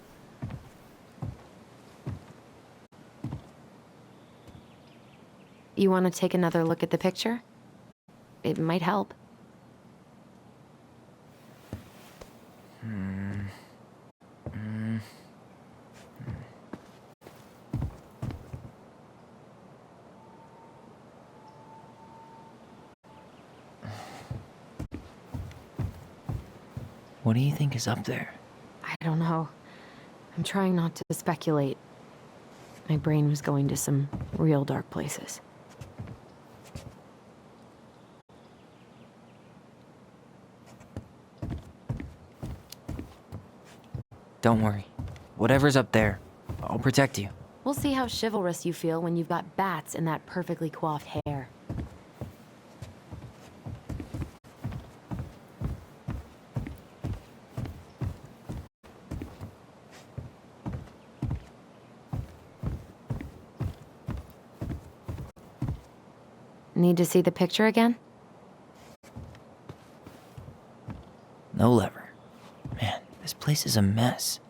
You want to take another look at the picture? It might help. What do you think is up there? I don't know. I'm trying not to speculate. My brain was going to some real dark places. Don't worry. Whatever's up there, I'll protect you. We'll see how chivalrous you feel when you've got bats in that perfectly coiffed hair. Need to see the picture again? No lever. Man, this place is a mess.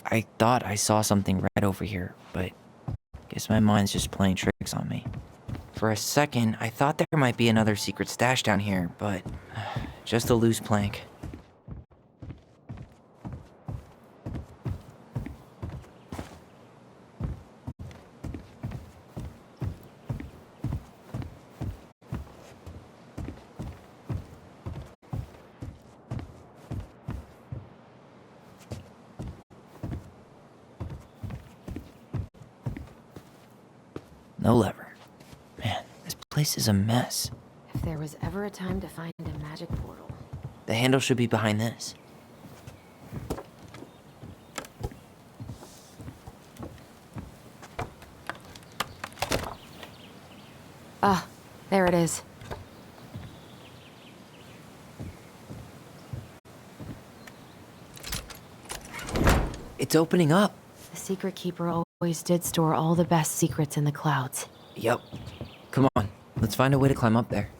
I thought I saw something right over here, but guess my mind's just playing tricks on me. For a second, I thought there might be another secret stash down here, but just a loose plank. No lever. Man, this place is a mess. If there was ever a time to find a magic portal. The handle should be behind this. Ah, there it is. It's opening up. The secret keeper always did store all the best secrets in the clouds. Yup. Come on, let's find a way to climb up there.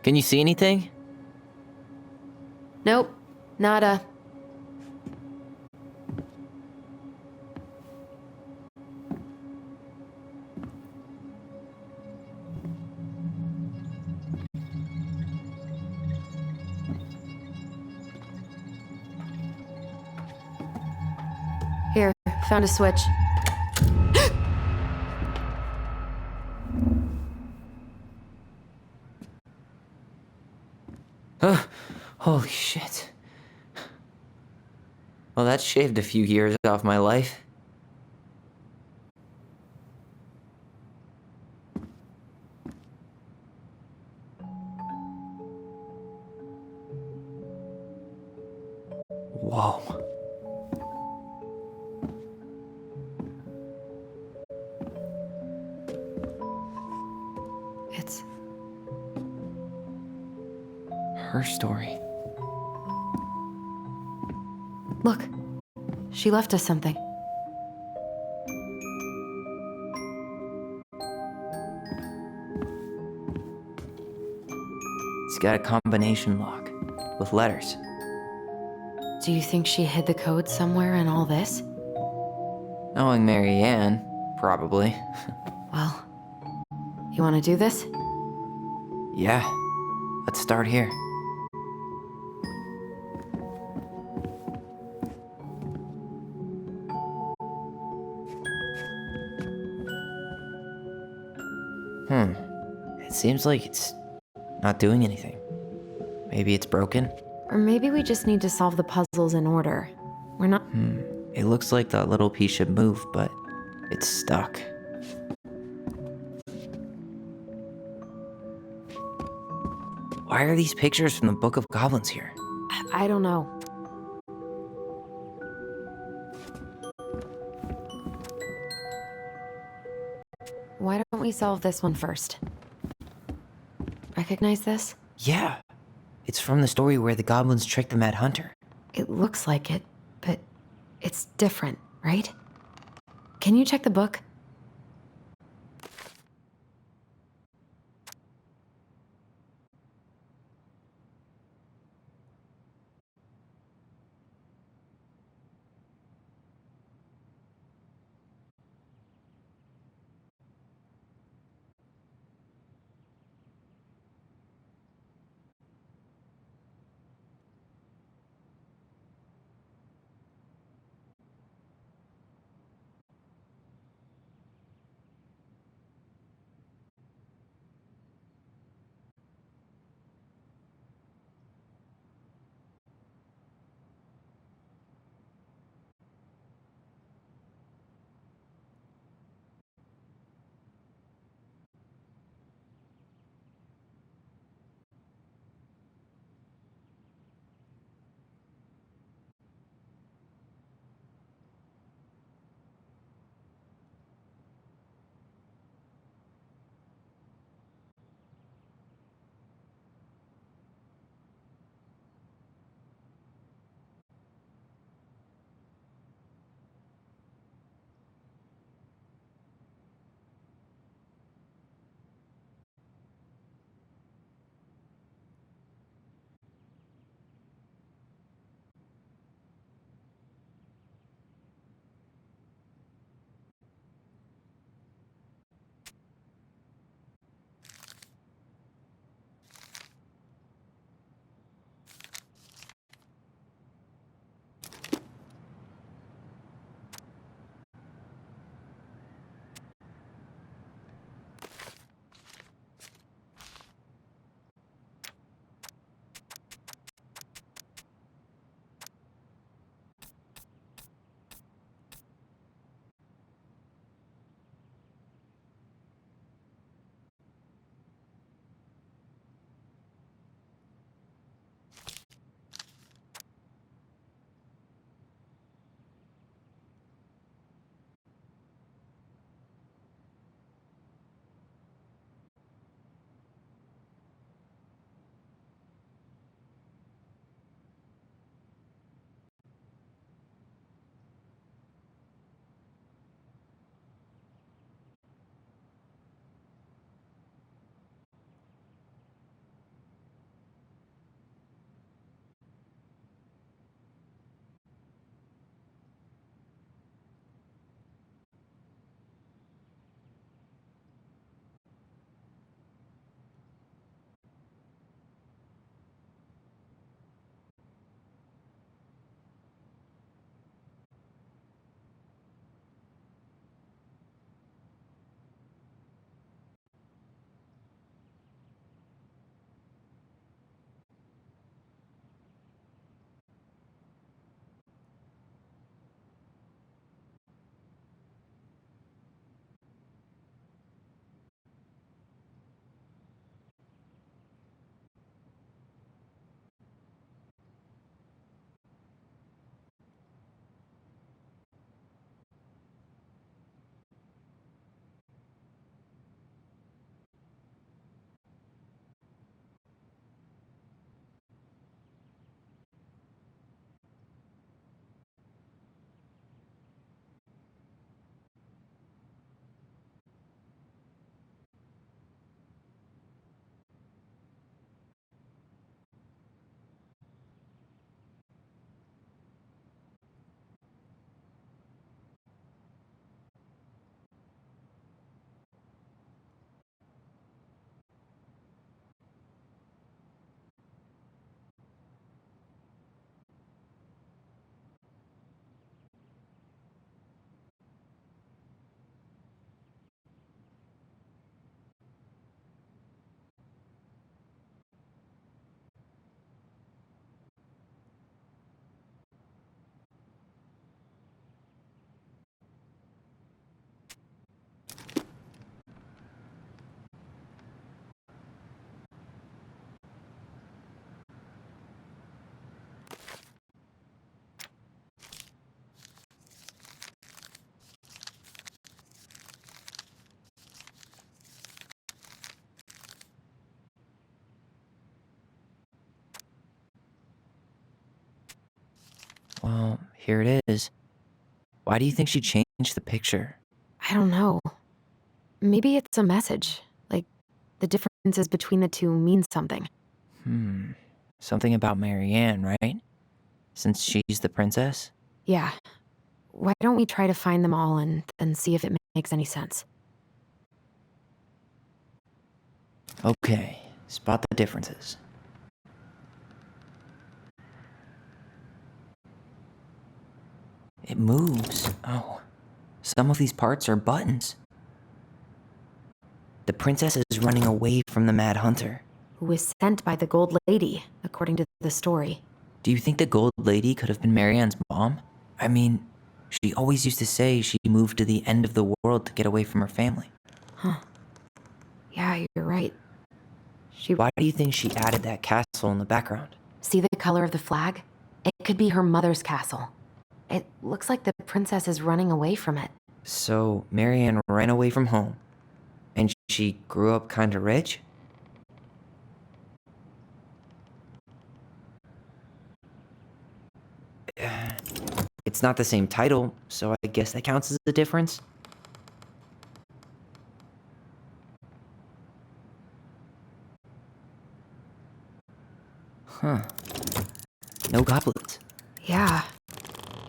Can you see anything? Nope, nada. Here, found a switch. Holy shit. Well, that shaved a few years off my life. Whoa. It's her story. Look, she left us something. It's got a combination lock with letters. Do you think she hid the code somewhere in all this? Knowing Mary Ann, probably. Well, you want to do this? Yeah, let's start here. It seems like it's not doing anything. Maybe it's broken? Or maybe we just need to solve the puzzles in order. We're not... It looks like that little piece should move, but it's stuck. Why are these pictures from the Book of Goblins here? I don't know. Why don't we solve this one first? Recognize this? Yeah. It's from the story where the goblins tricked the Mad Hunter. It looks like it, but it's different, right? Can you check the book? here it is. Why do you think she changed the picture? I don't know. Maybe it's a message. Like, the differences between the two mean something. Something about Marianne, right? Since she's the princess? Yeah. Why don't we try to find them all and see if it makes any sense? Okay, spot the differences. It moves. Oh, some of these parts are buttons. The princess is running away from the Mad Hunter. Who was sent by the Gold Lady, according to the story. Do you think the Gold Lady could have been Marianne's mom? I mean, she always used to say she moved to the end of the world to get away from her family. Huh. Yeah, you're right. Why do you think she added that castle in the background? See the color of the flag? It could be her mother's castle. It looks like the princess is running away from it. So, Marianne ran away from home, and she grew up kinda rich? It's not the same title, so I guess that counts as a difference. Huh. No goblets. Yeah.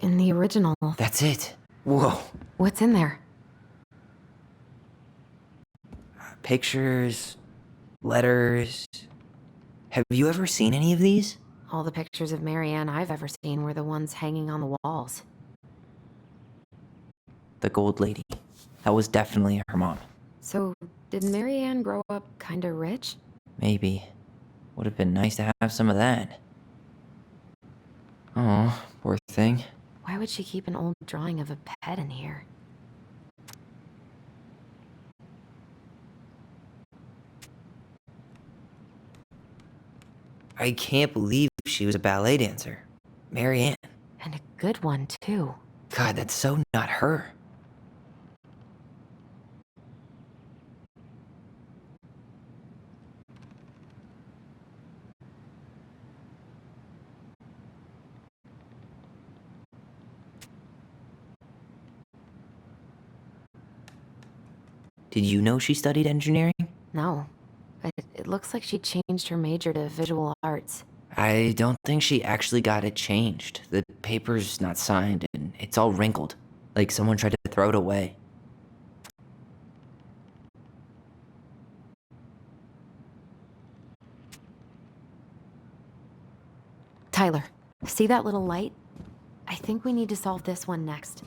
In the original. That's it. Whoa. What's in there? Pictures, letters. Have you ever seen any of these? All the pictures of Marianne I've ever seen were the ones hanging on the walls. The Gold Lady. That was definitely her mom. So, did Marianne grow up kinda rich? Maybe. Would have been nice to have some of that. Oh, poor thing. Why would she keep an old drawing of a pet in here? I can't believe she was a ballet dancer. Marianne. And a good one, too. God, that's so not her. Did you know she studied engineering? No. But it looks like she changed her major to visual arts. I don't think she actually got it changed. The paper's not signed and it's all wrinkled. Like someone tried to throw it away. Tyler, see that little light? I think we need to solve this one next.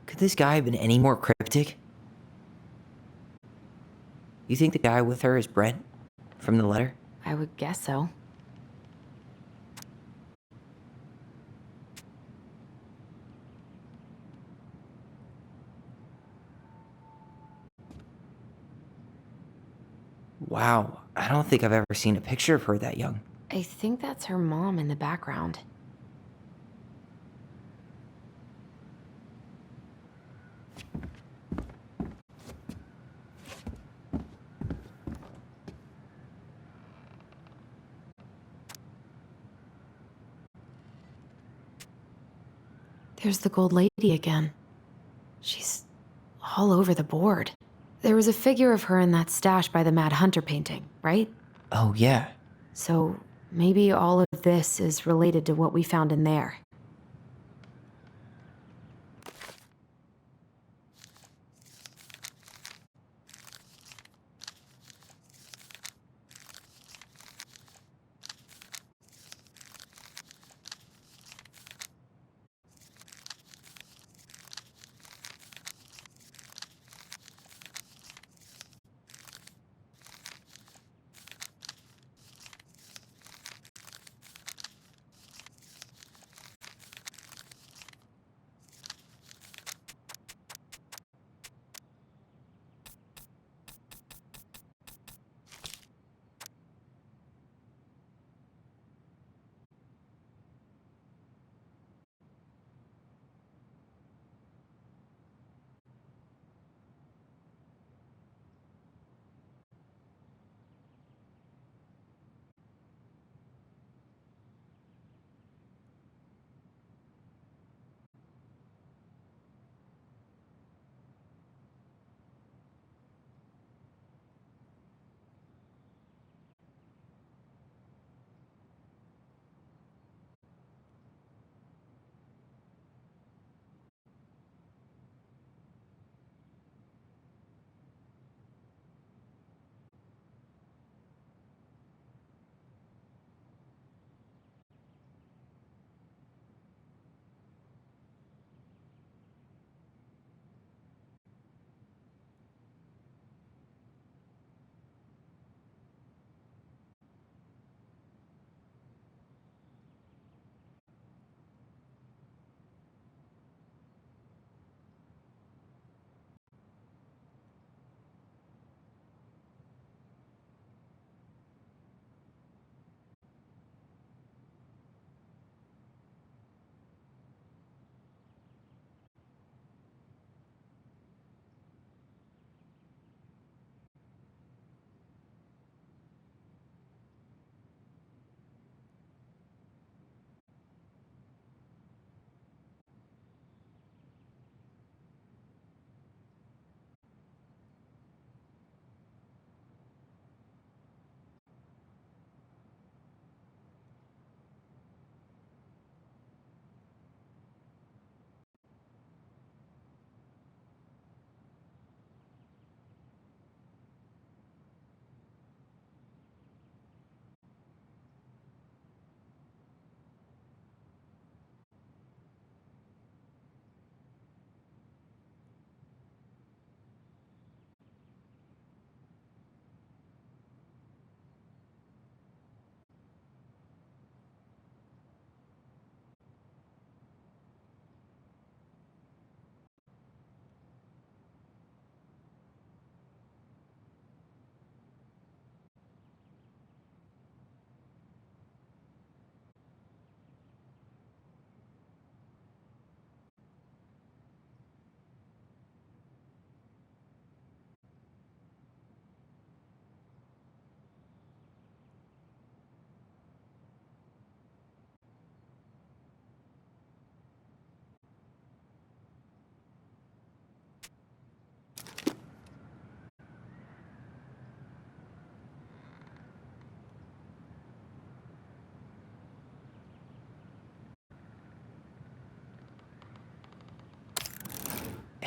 Could this guy have been any more cryptic? You think the guy with her is Brett? From the letter? I would guess so. Wow, I don't think I've ever seen a picture of her that young. I think that's her mom in the background. There's the Gold Lady again. She's all over the board. There was a figure of her in that stash by the Mad Hunter painting, right? Oh, yeah. So maybe all of this is related to what we found in there.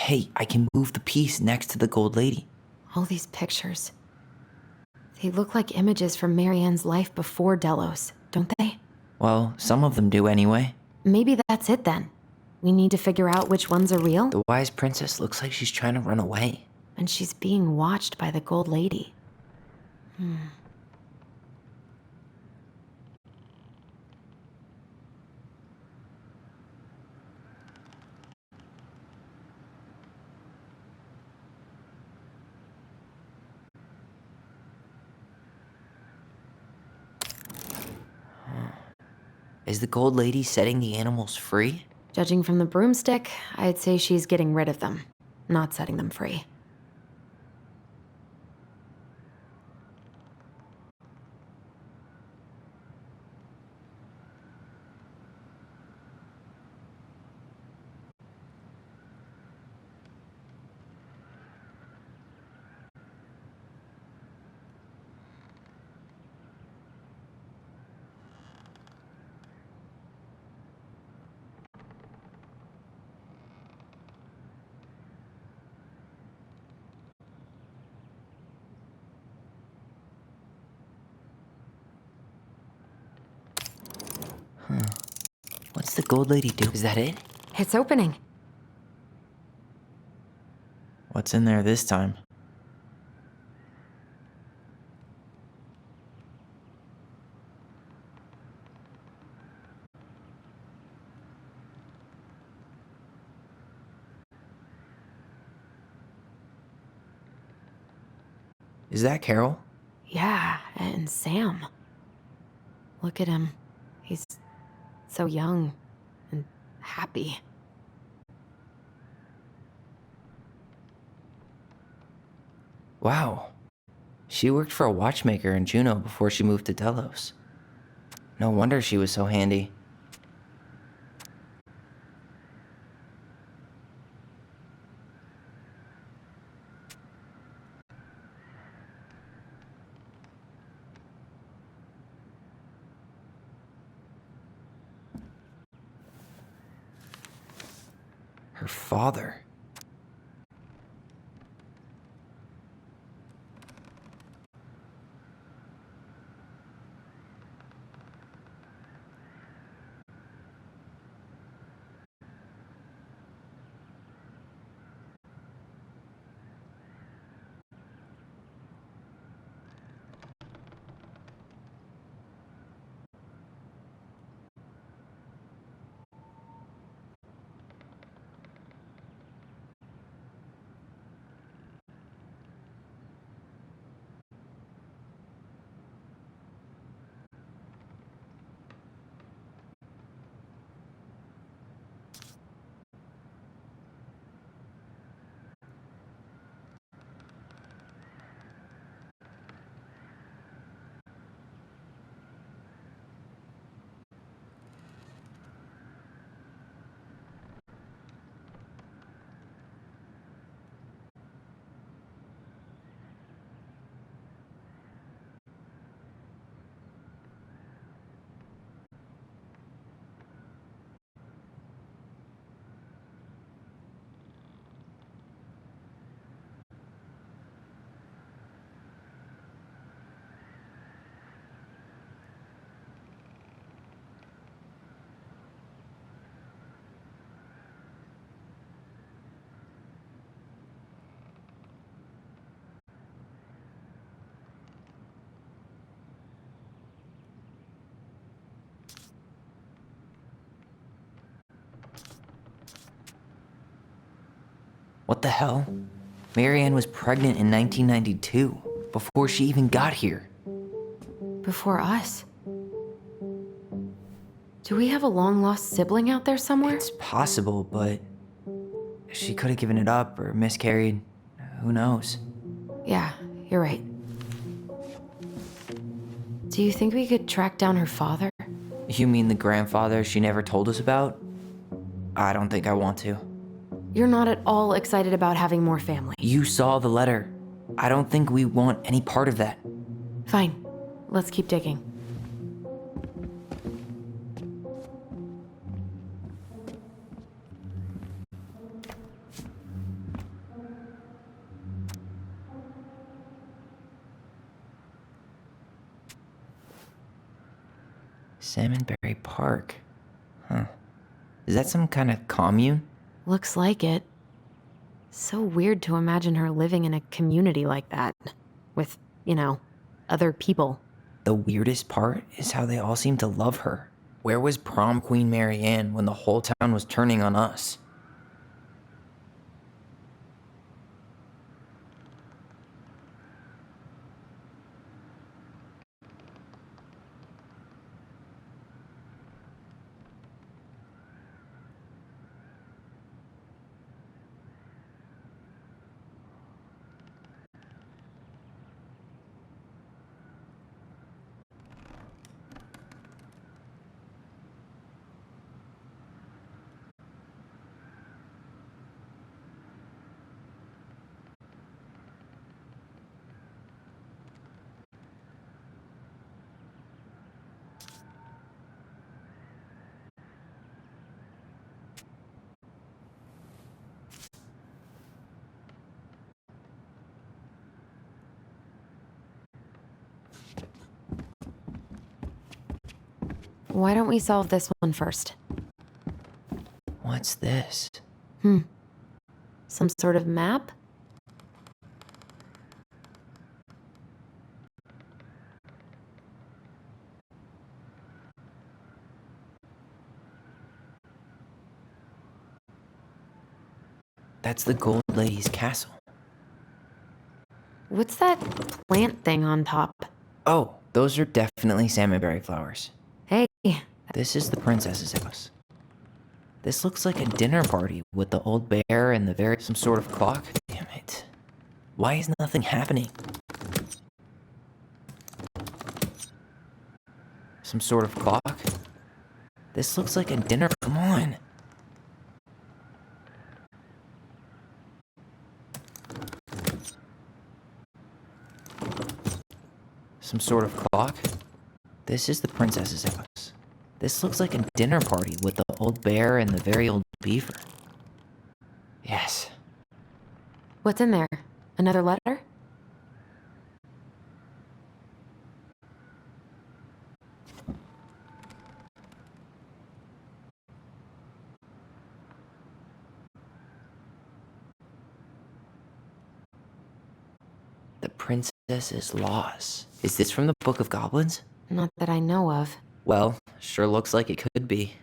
Hey, I can move the piece next to the gold lady. All these pictures. They look like images from Marianne's life before Delos, don't they? Well, some of them do anyway. Maybe that's it then. We need to figure out which ones are real. The wise princess looks like she's trying to run away. And she's being watched by the gold lady. Is the gold lady setting the animals free? Judging from the broomstick, I'd say she's getting rid of them, not setting them free. What's the gold lady do? Is that it? It's opening. What's in there this time? Is that Carol? Yeah, and Sam. Look at him. He's so young and happy. Wow. She worked for a watchmaker in Juneau before she moved to Delos. No wonder she was so handy. Her father. What the hell? Marianne was pregnant in 1992, before she even got here. Before us. Do we have a long-lost sibling out there somewhere? It's possible, but she could have given it up or miscarried. Who knows? Yeah, you're right. Do you think we could track down her father? You mean the grandfather she never told us about? I don't think I want to. You're not at all excited about having more family. You saw the letter. I don't think we want any part of that. Fine. Let's keep digging. Salmonberry Park. Huh. Is that some kind of commune? Looks like it. So weird to imagine her living in a community like that. With, other people. The weirdest part is how they all seem to love her. Where was prom queen Mary Ann when the whole town was turning on us? Why don't we solve this one first? What's this? Some sort of map? That's the Gold Lady's castle. What's that plant thing on top? Oh, those are definitely salmonberry flowers. Hey, This is the princess's house. This looks like a dinner party with the old bear and some sort of clock. Damn it. Why is nothing happening? Some sort of clock? This looks like a dinner. Come on. Some sort of clock? This is the princess's house. This looks like a dinner party with the old bear and the very old beaver. Yes. what's in there? Another letter? The princess's loss. Is this from the Book of Goblins? Not that I know of. Well, sure looks like it could be.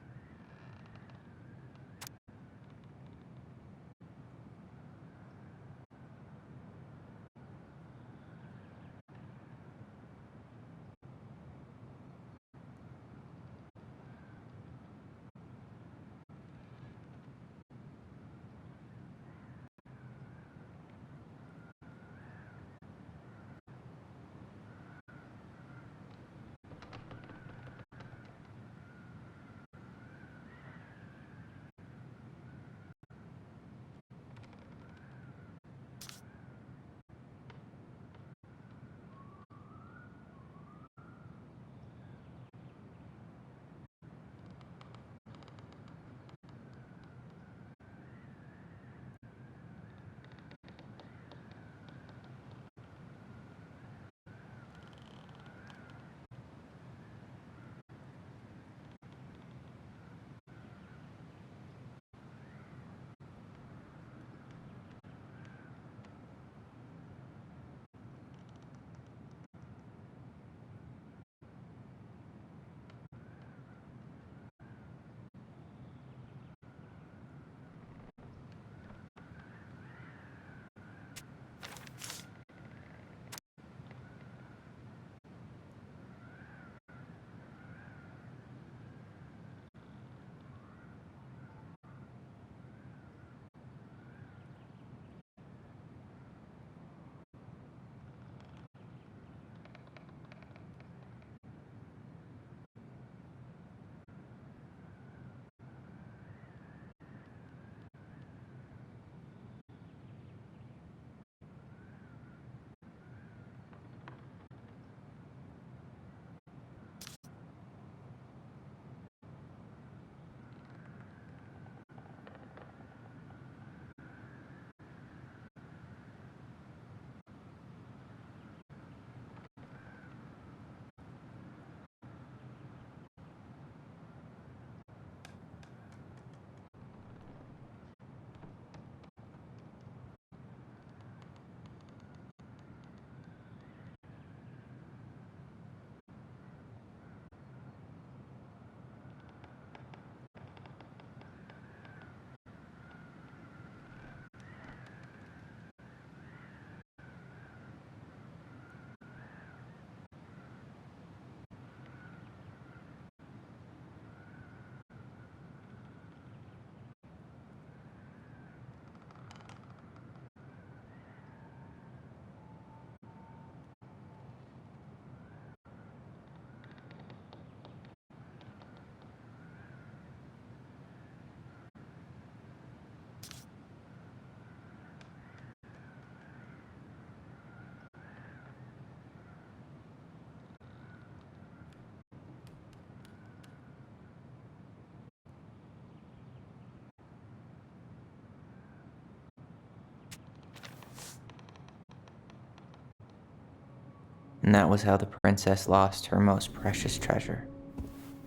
And that was how the princess lost her most precious treasure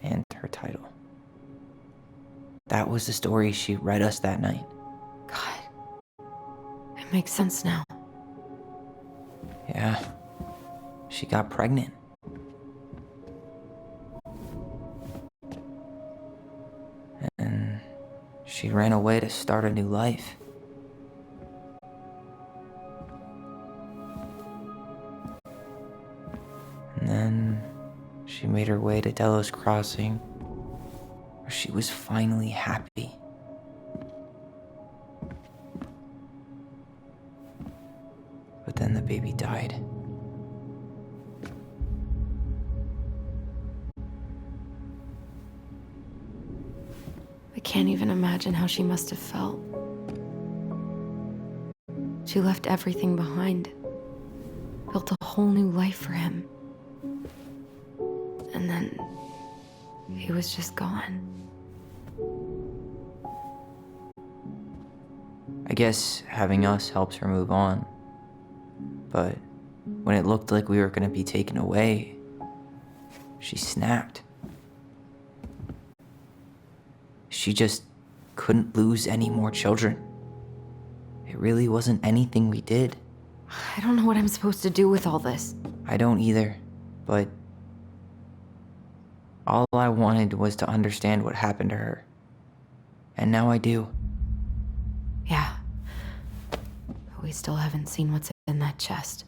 and her title. That was the story she read us that night. God. It makes sense now. Yeah. She got pregnant. And she ran away to start a new life. And then she made her way to Delos Crossing, where she was finally happy. But then the baby died. I can't even imagine how she must have felt. She left everything behind, built a whole new life for him. And then he was just gone. I guess having us helps her move on. But when it looked like we were gonna be taken away, she snapped. She just couldn't lose any more children. It really wasn't anything we did. I don't know what I'm supposed to do with all this. I don't either, but all I wanted was to understand what happened to her. And now I do. Yeah. But we still haven't seen what's in that chest.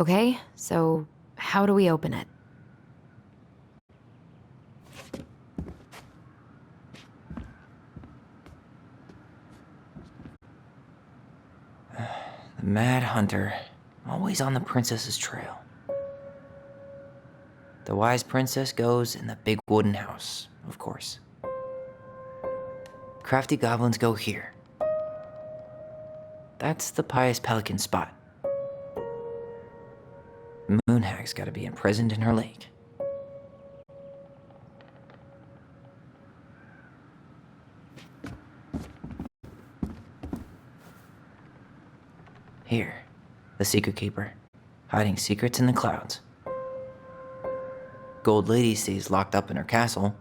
Okay, so how do we open it? The Mad Hunter, always on the princess's trail. The wise princess goes in the big wooden house, of course. Crafty goblins go here. That's the pious pelican spot. Moonhag's gotta be imprisoned in her lake. Here, the Secret Keeper, hiding secrets in the clouds. Gold Lady stays locked up in her castle.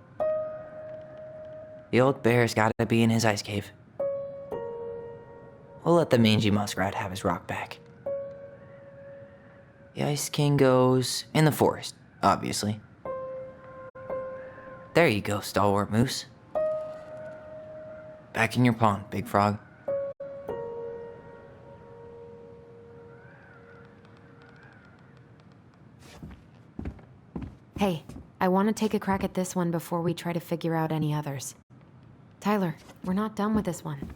The old bear's gotta be in his ice cave. We'll let the mangy muskrat have his rock back. The Ice King goes in the forest, obviously. There you go, stalwart moose. Back in your pond, big frog. Hey, I want to take a crack at this one before we try to figure out any others. Tyler, we're not done with this one.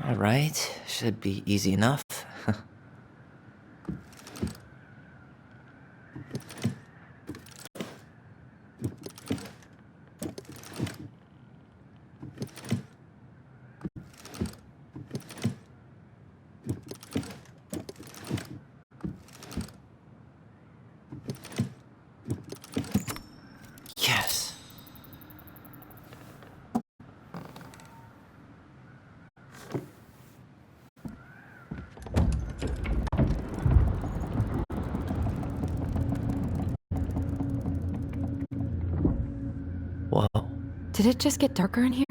All right, should be easy enough. Yes. Whoa. Did it just get darker in here?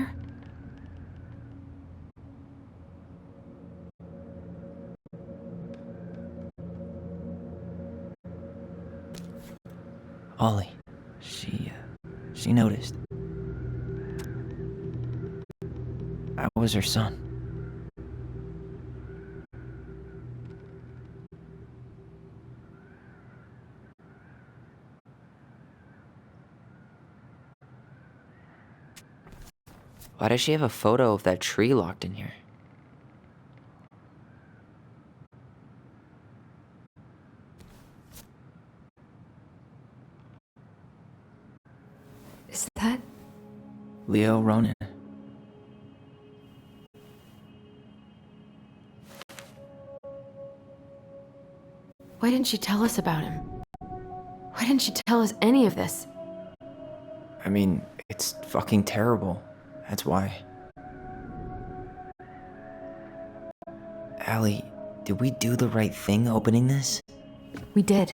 Ollie. She noticed. I was her son. Why does she have a photo of that tree locked in here? Is that... Leo Ronan. Why didn't she tell us about him? Why didn't she tell us any of this? I mean, it's fucking terrible. That's why. Allie, did we do the right thing opening this? We did.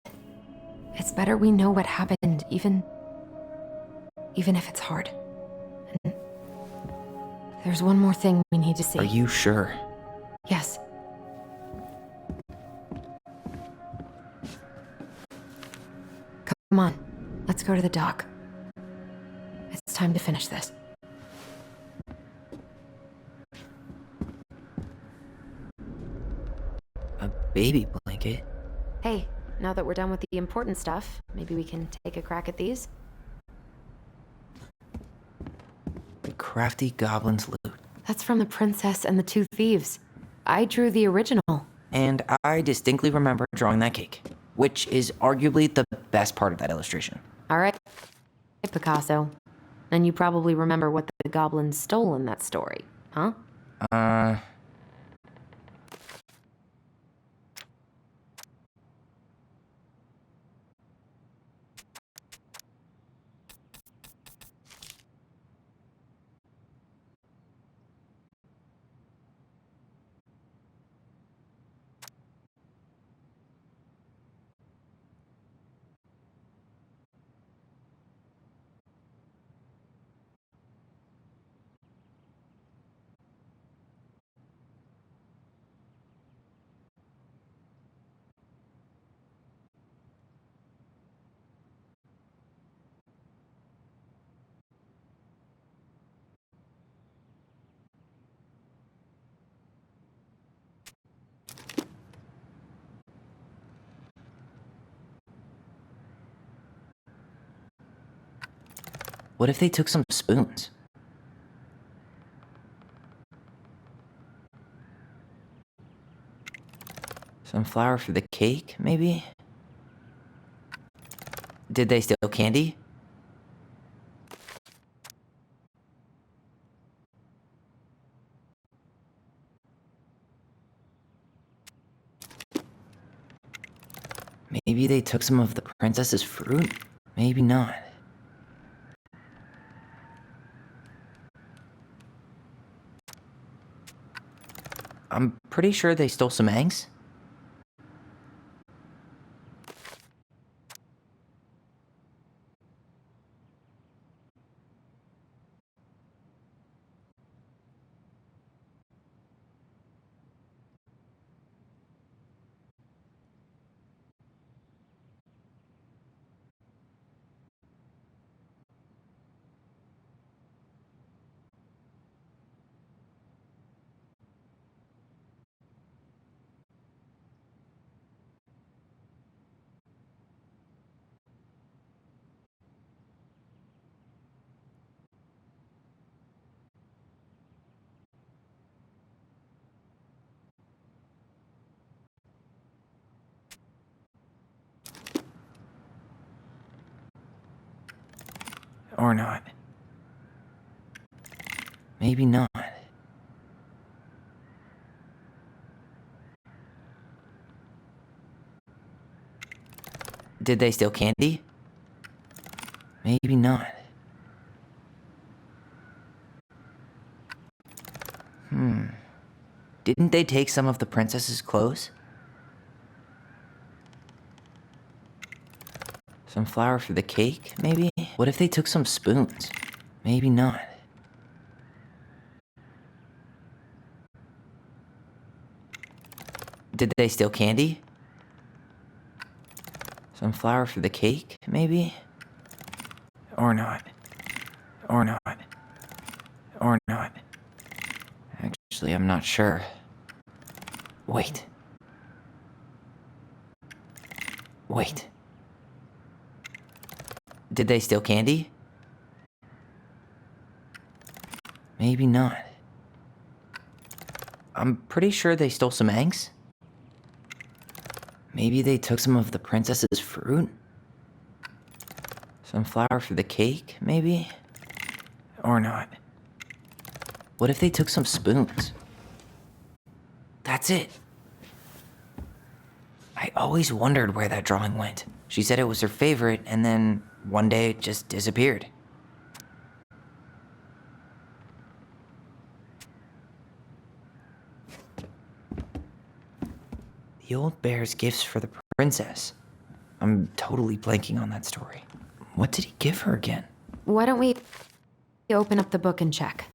It's better we know what happened, even if it's hard. And there's one more thing we need to see. Are you sure? Yes. Come on, let's go to the dock. It's time to finish this. A baby blanket? Hey, now that we're done with the important stuff, maybe we can take a crack at these? The Crafty Goblin's loot. That's from The Princess and the Two Thieves. I drew the original. And I distinctly remember drawing that cake, which is arguably the best part of that illustration. All right, Picasso. And you probably remember what the goblins stole in that story, huh? What if they took some spoons? Some flour for the cake, maybe? Did they steal candy? Maybe they took some of the princess's fruit? Maybe not. I'm pretty sure they stole some eggs. Or not. Maybe not. Did they steal candy? Maybe not. Didn't they take some of the princess's clothes? Some flour for the cake, maybe? What if they took some spoons? Maybe not. Did they steal candy? Some flour for the cake, maybe? Or not. Or not. Or not. Actually, I'm not sure. Wait. Wait. Did they steal candy? Maybe not. I'm pretty sure they stole some eggs. Maybe they took some of the princess's fruit? Some flour for the cake, maybe? Or not. What if they took some spoons? That's it. I always wondered where that drawing went. She said it was her favorite, and then one day it just disappeared. The old bear's gifts for the princess. I'm totally blanking on that story. What did he give her again? Why don't we open up the book and check?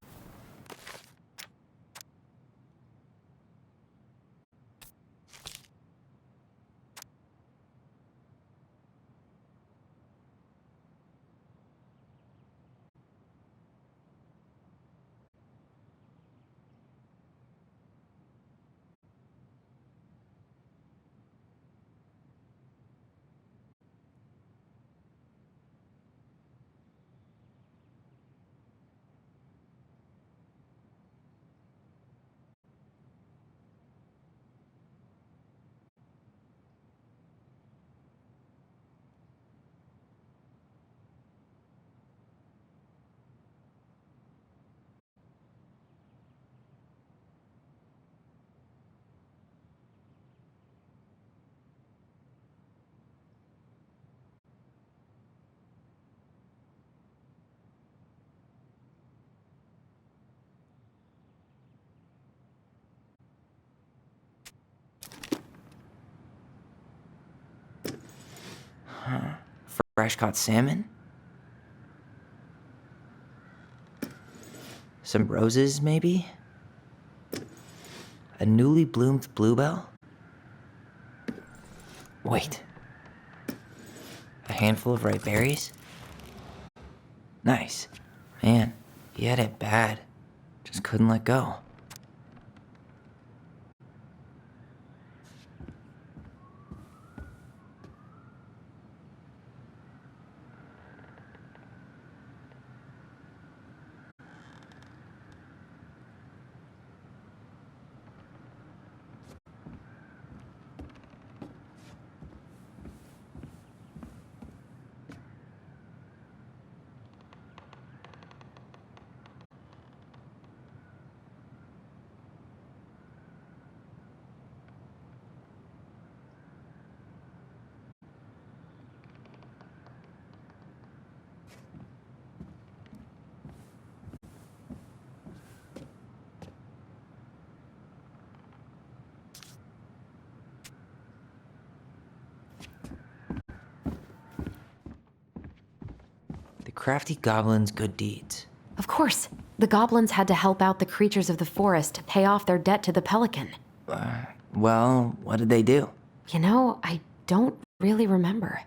Fresh caught salmon? Some roses, maybe? A newly bloomed bluebell? Wait. A handful of ripe berries? Nice. Man, he had it bad. Just couldn't let go. crafty goblin's good deeds. Of course. The goblins had to help out the creatures of the forest to pay off their debt to the pelican. Well, what did they do? You know, I don't really remember.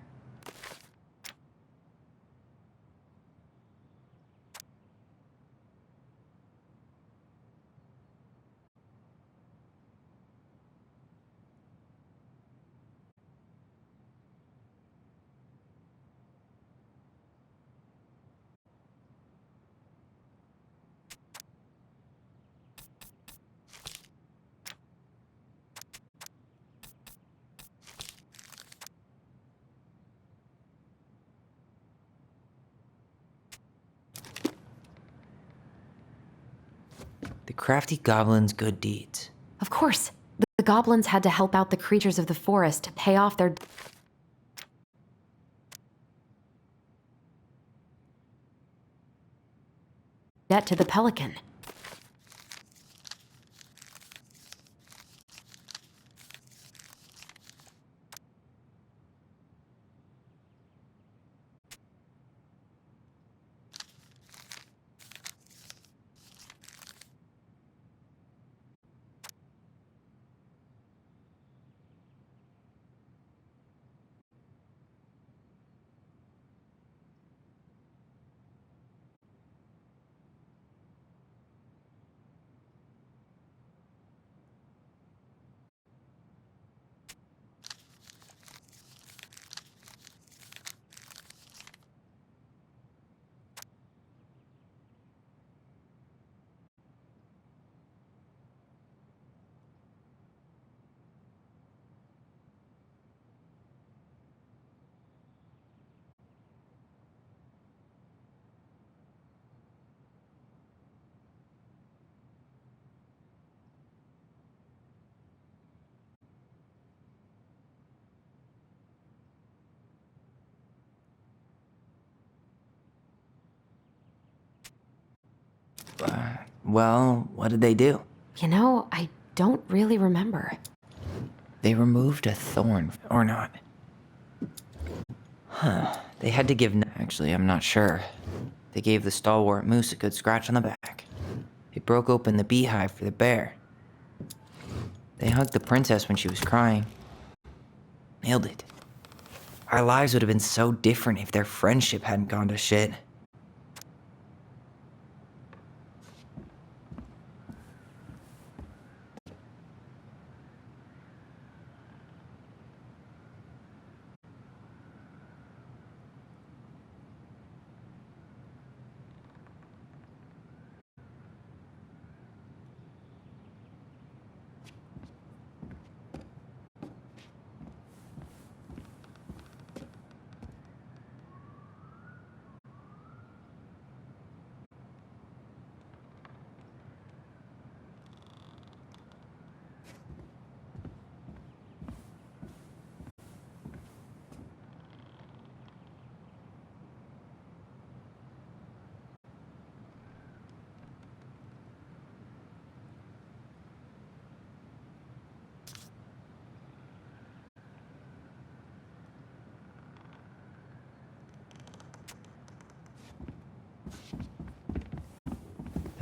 The crafty goblin's good deeds. Of course. The goblins had to help out the creatures of the forest to pay off their debt to the pelican. Well, what did they do? You know, I don't really remember. They removed a thorn, or not. Huh. They had to give... Actually, I'm not sure. They gave the stalwart moose a good scratch on the back. They broke open the beehive for the bear. They hugged the princess when she was crying. Nailed it. Our lives would have been so different if their friendship hadn't gone to shit.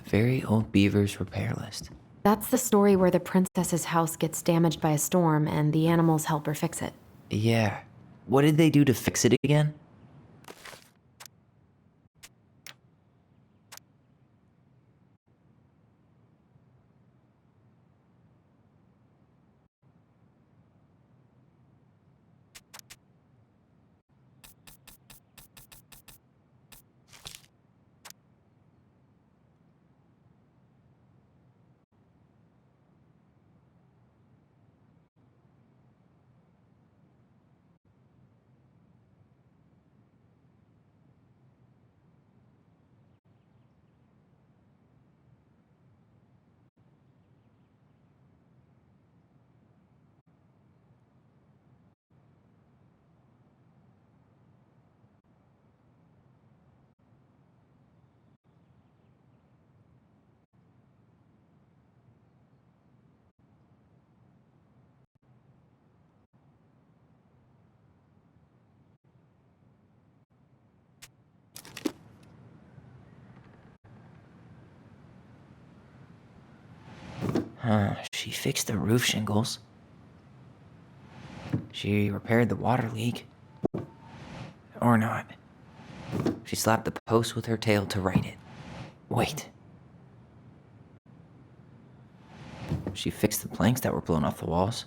Very old beaver's repair list. That's the story where the princess's house gets damaged by a storm and the animals help her fix it. Yeah. What did they do to fix it again? She fixed the roof shingles. She repaired the water leak. Or not. She slapped the post with her tail to right it. Wait. She fixed the planks that were blown off the walls.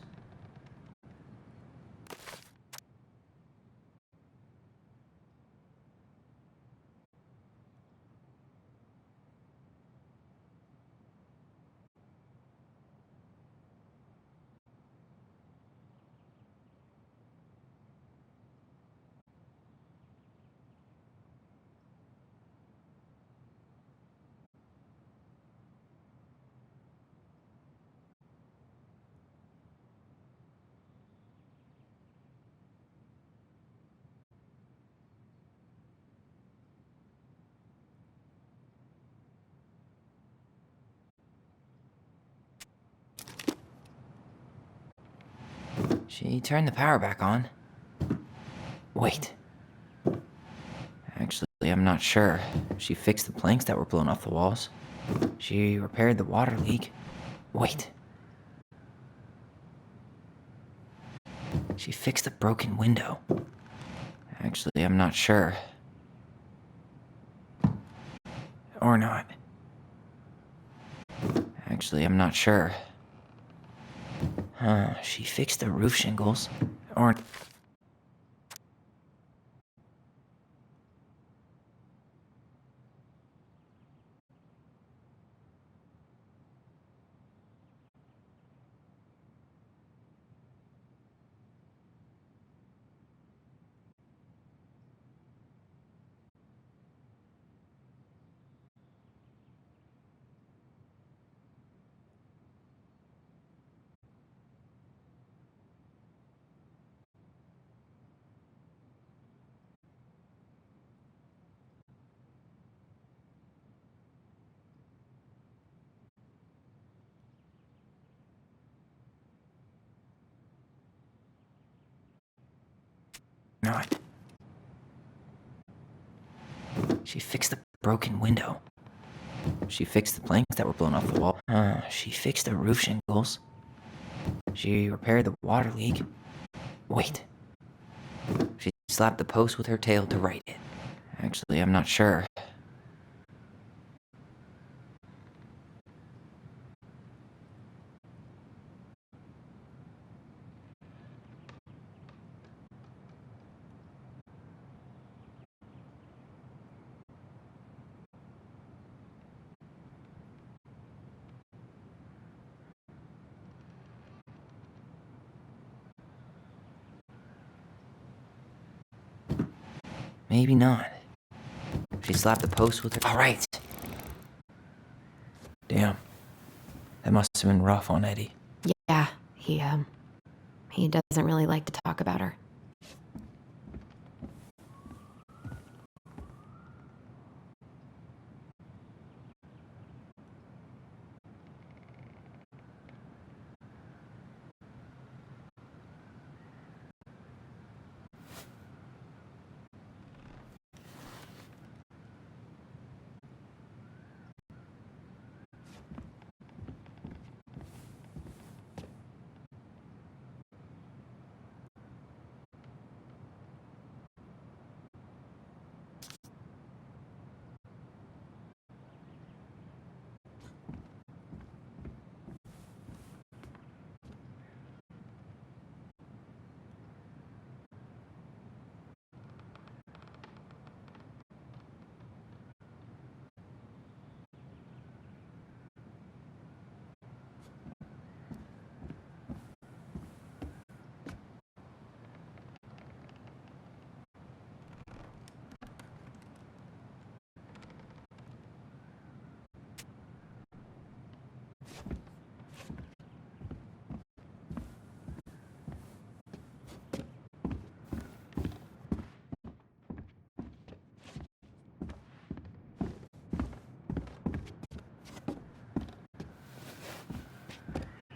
She turned the power back on. Wait. Actually, I'm not sure. She fixed the planks that were blown off the walls. She repaired the water leak. Wait. She fixed the broken window. Actually, I'm not sure. Or not. Actually, I'm not sure. She fixed the roof shingles. Or... not. She fixed the broken window. She fixed the planks that were blown off the wall. She fixed the roof shingles. She repaired the water leak. Wait. She slapped the post with her tail to right it. Actually, I'm not sure. Maybe not. She slapped the post with her... All right. Damn. That must have been rough on Eddie. Yeah, he doesn't really like to talk about her.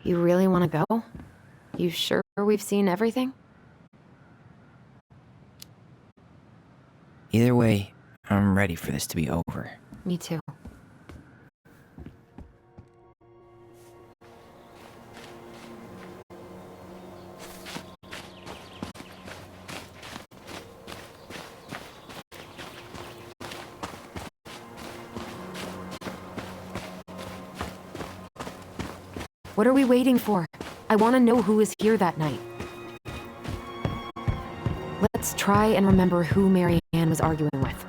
You really want to go? You sure we've seen everything? Either way, I'm ready for this to be over. Me too. What are we waiting for? I want to know who was here that night. Let's try and remember who Mary Ann was arguing with.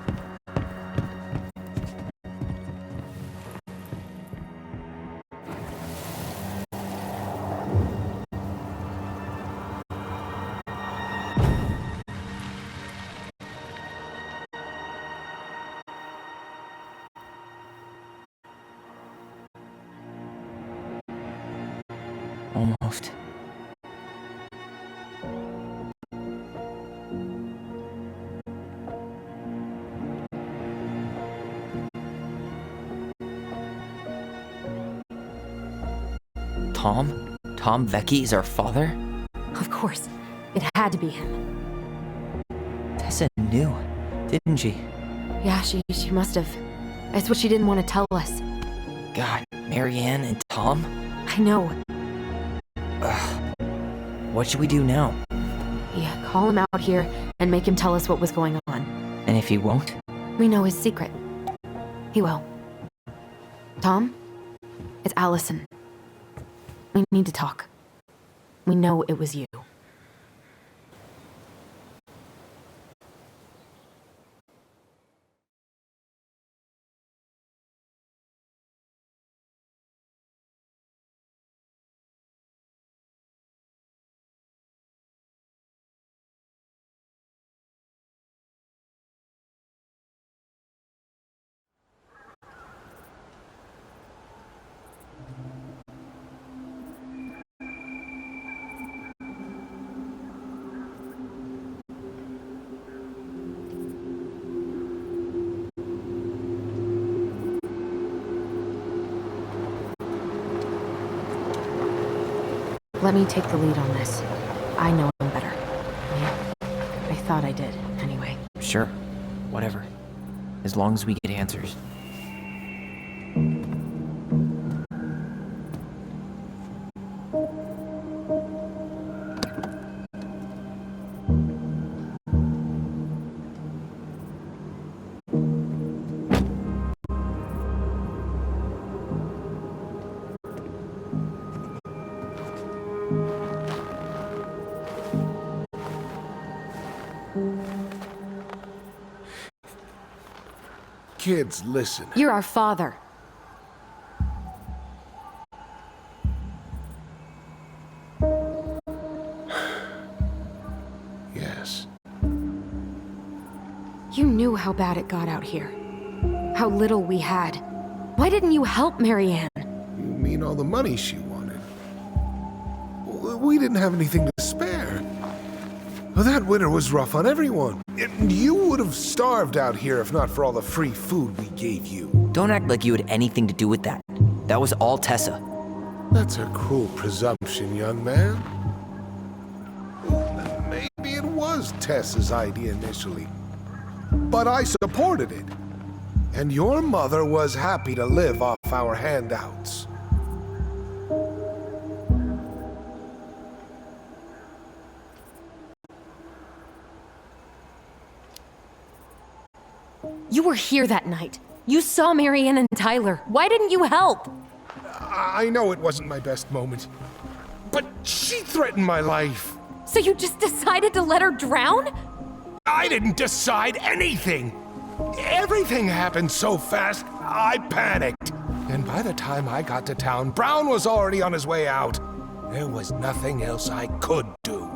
Almost. Tom? Tom Vecchi is our father? Of course. It had to be him. Tessa knew, didn't she? Yeah, she must have. It's what she didn't want to tell us. God, Mary Ann and Tom? I know. Ugh. What should we do now? Yeah, call him out here and make him tell us what was going on. And if he won't? We know his secret. He will. Tom? It's Allison. We need to talk. We know it was you. Let me take the lead on this. I know him better. Yeah, I thought I did, anyway. Sure. Whatever. As long as we get answers. Kids, listen. You're our father. Yes. You knew how bad it got out here. How little we had. Why didn't you help Mary Ann? You mean all the money she wanted? We didn't have anything to spare. Well, that winter was rough on everyone. And you would have starved out here if not for all the free food we gave you. Don't act like you had anything to do with that. That was all Tessa. That's a cruel presumption, young man. Well, maybe it was Tessa's idea initially. But I supported it. And your mother was happy to live off our handouts. You were here that night. You saw Mary Ann and Tyler. Why didn't you help? I know it wasn't my best moment. But she threatened my life. So you just decided to let her drown? I didn't decide anything. Everything happened so fast, I panicked. And by the time I got to town, Brown was already on his way out. There was nothing else I could do.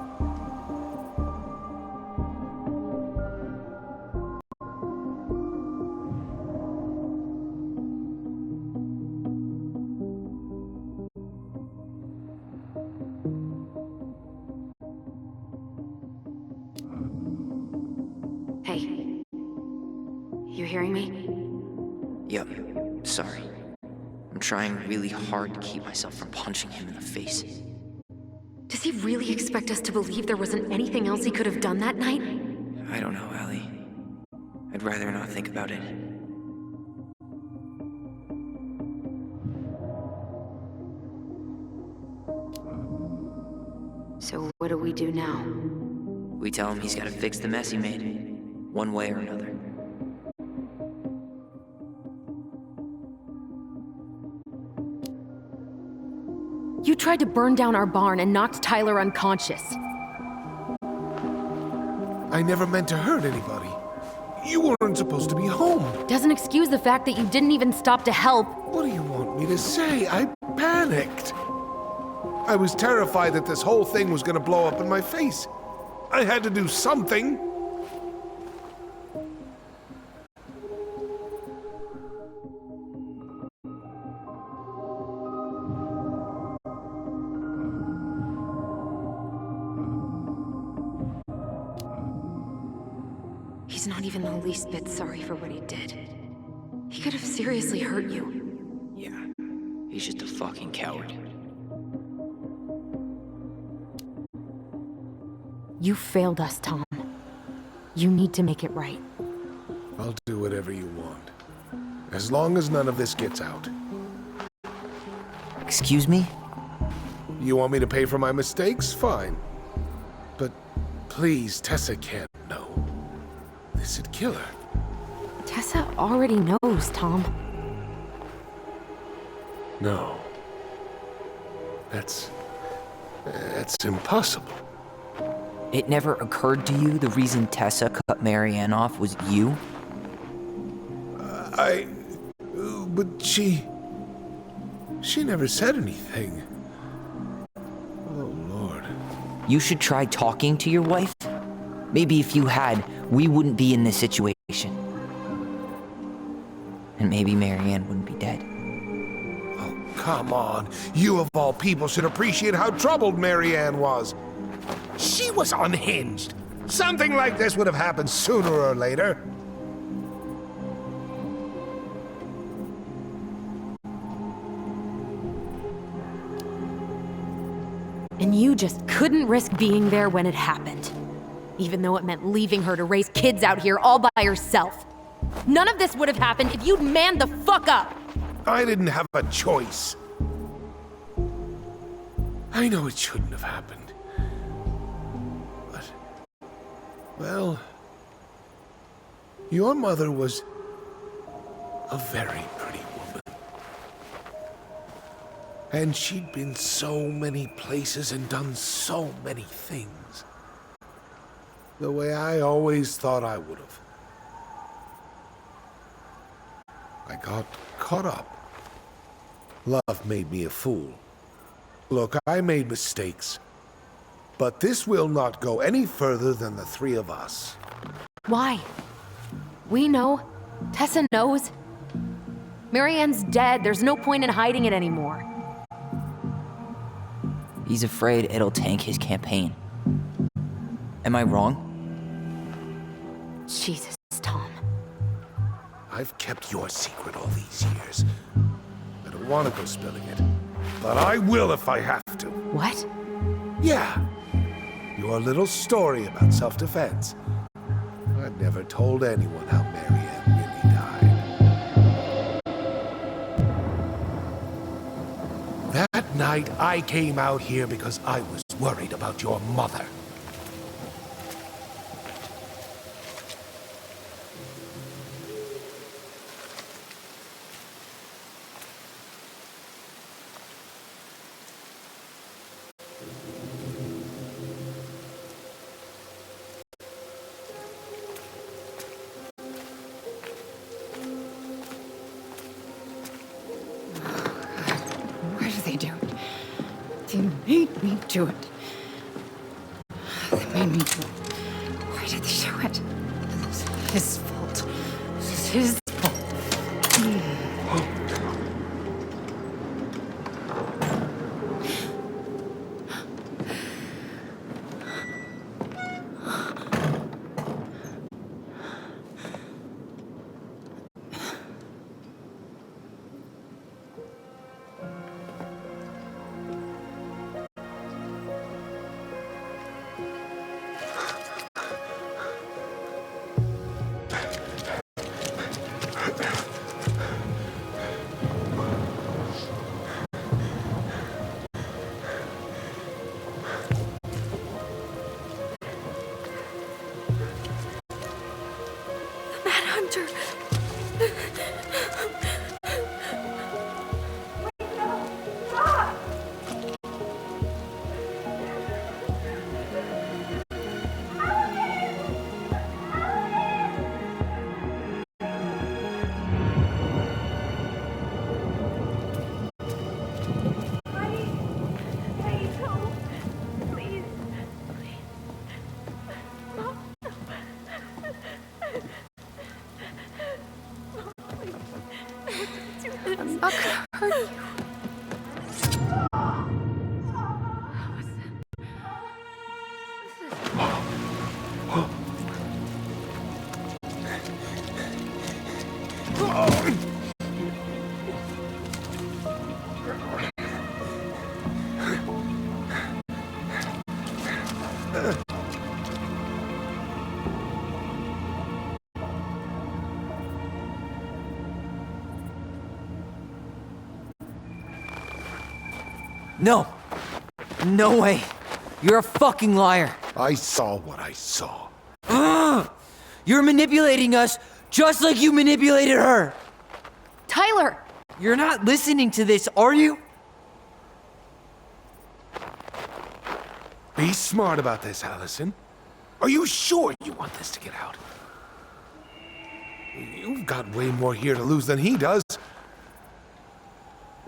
Hey. You hearing me? Yep. Sorry. I'm trying really hard to keep myself from punching him in the face. Does he really expect us to believe there wasn't anything else he could have done that night? I don't know, Allie. I'd rather not think about it. So what do we do now? We tell him he's gotta fix the mess he made, one way or another. You tried to burn down our barn and knocked Tyler unconscious. I never meant to hurt anybody. You weren't supposed to be home. Doesn't excuse the fact that you didn't even stop to help. What do you want me to say? I panicked. I was terrified that this whole thing was gonna blow up in my face. I had to do something. He's not even the least bit sorry for what he did. He could have seriously hurt you. Yeah, he's just a fucking coward. You failed us, Tom. You need to make it right. I'll do whatever you want. As long as none of this gets out. Excuse me? You want me to pay for my mistakes? Fine. But please, Tessa can't know. This'd kill her. Tessa already knows, Tom. No. That's impossible. It never occurred to you the reason Tessa cut Marianne off was you? But she never said anything. Oh, Lord. You should try talking to your wife. Maybe if you had, we wouldn't be in this situation. And maybe Marianne wouldn't be dead. Oh, come on. You of all people should appreciate how troubled Marianne was. She was unhinged. Something like this would have happened sooner or later. And you just couldn't risk being there when it happened. Even though it meant leaving her to raise kids out here all by herself. None of this would have happened if you'd manned the fuck up! I didn't have a choice. I know it shouldn't have happened. But, well, your mother was a very pretty woman. And she'd been so many places and done so many things. The way I always thought I would have. I got caught up. Love made me a fool. Look, I made mistakes. But this will not go any further than the three of us. Why? We know. Tessa knows. Marianne's dead. There's no point in hiding it anymore. He's afraid it'll tank his campaign. Am I wrong? Jesus, Tom. I've kept your secret all these years. I don't want to go spilling it. But I will if I have to. What? Yeah. Your little story about self-defense. I've never told anyone how Marianne really died. That night, I came out here because I was worried about your mother. Why do they do it? They made me do it. They made me do it. Why did they do it? This is his fault. This is his fault. not gonna hurt you. No! No way! You're a fucking liar! I saw what I saw. Ugh! You're manipulating us just like you manipulated her! Tyler! You're not listening to this, are you? Be smart about this, Allison. Are you sure you want this to get out? You've got way more here to lose than he does.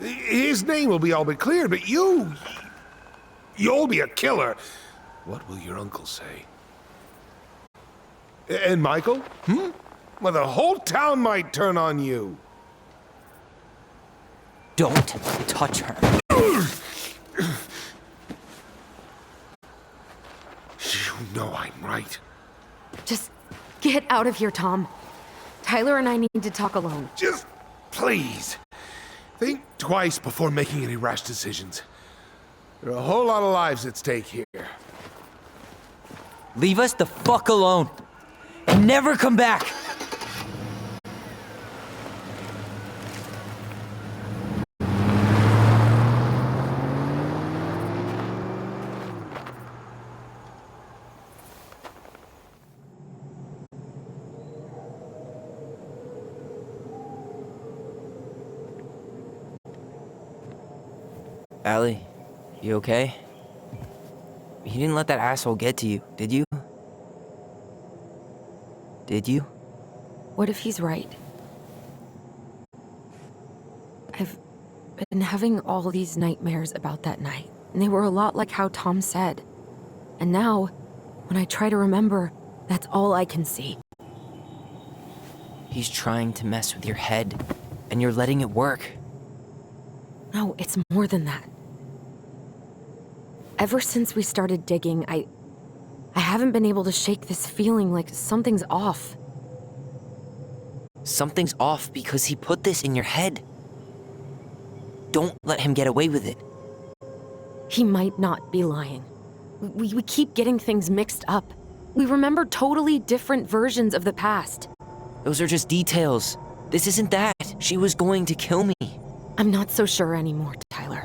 His name will be all but cleared, but you'll be a killer. What will your uncle say? And Michael? Well, the whole town might turn on you. Don't touch her. You know I'm right. Just get out of here, Tom. Tyler and I need to talk alone. Just please. Think twice before making any rash decisions. There are a whole lot of lives at stake here. Leave us the fuck alone. And never come back! Allie, you okay? You didn't let that asshole get to you, did you? Did you? What if he's right? I've been having all these nightmares about that night, and they were a lot like how Tom said. And now, when I try to remember, that's all I can see. He's trying to mess with your head, and you're letting it work. No, it's more than that. Ever since we started digging, I haven't been able to shake this feeling like something's off. Something's off because he put this in your head. Don't let him get away with it. He might not be lying. We keep getting things mixed up. We remember totally different versions of the past. Those are just details. This isn't that. She was going to kill me. I'm not so sure anymore, Tyler.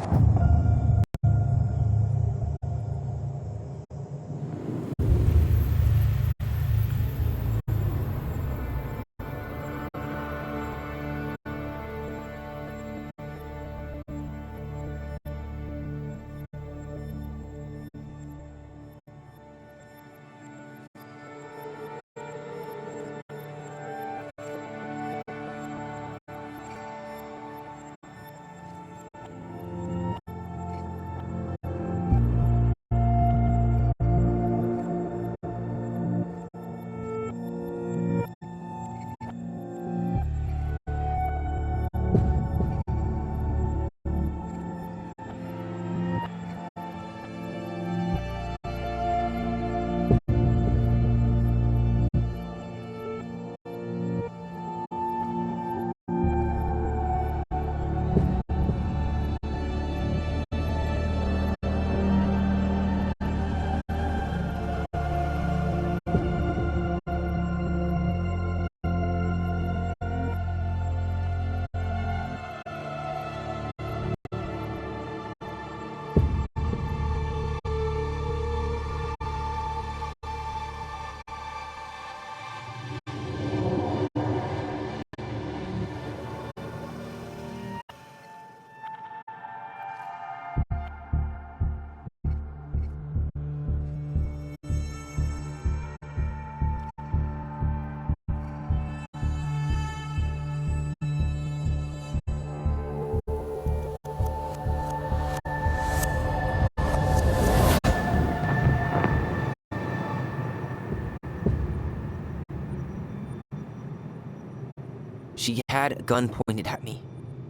She had a gun pointed at me.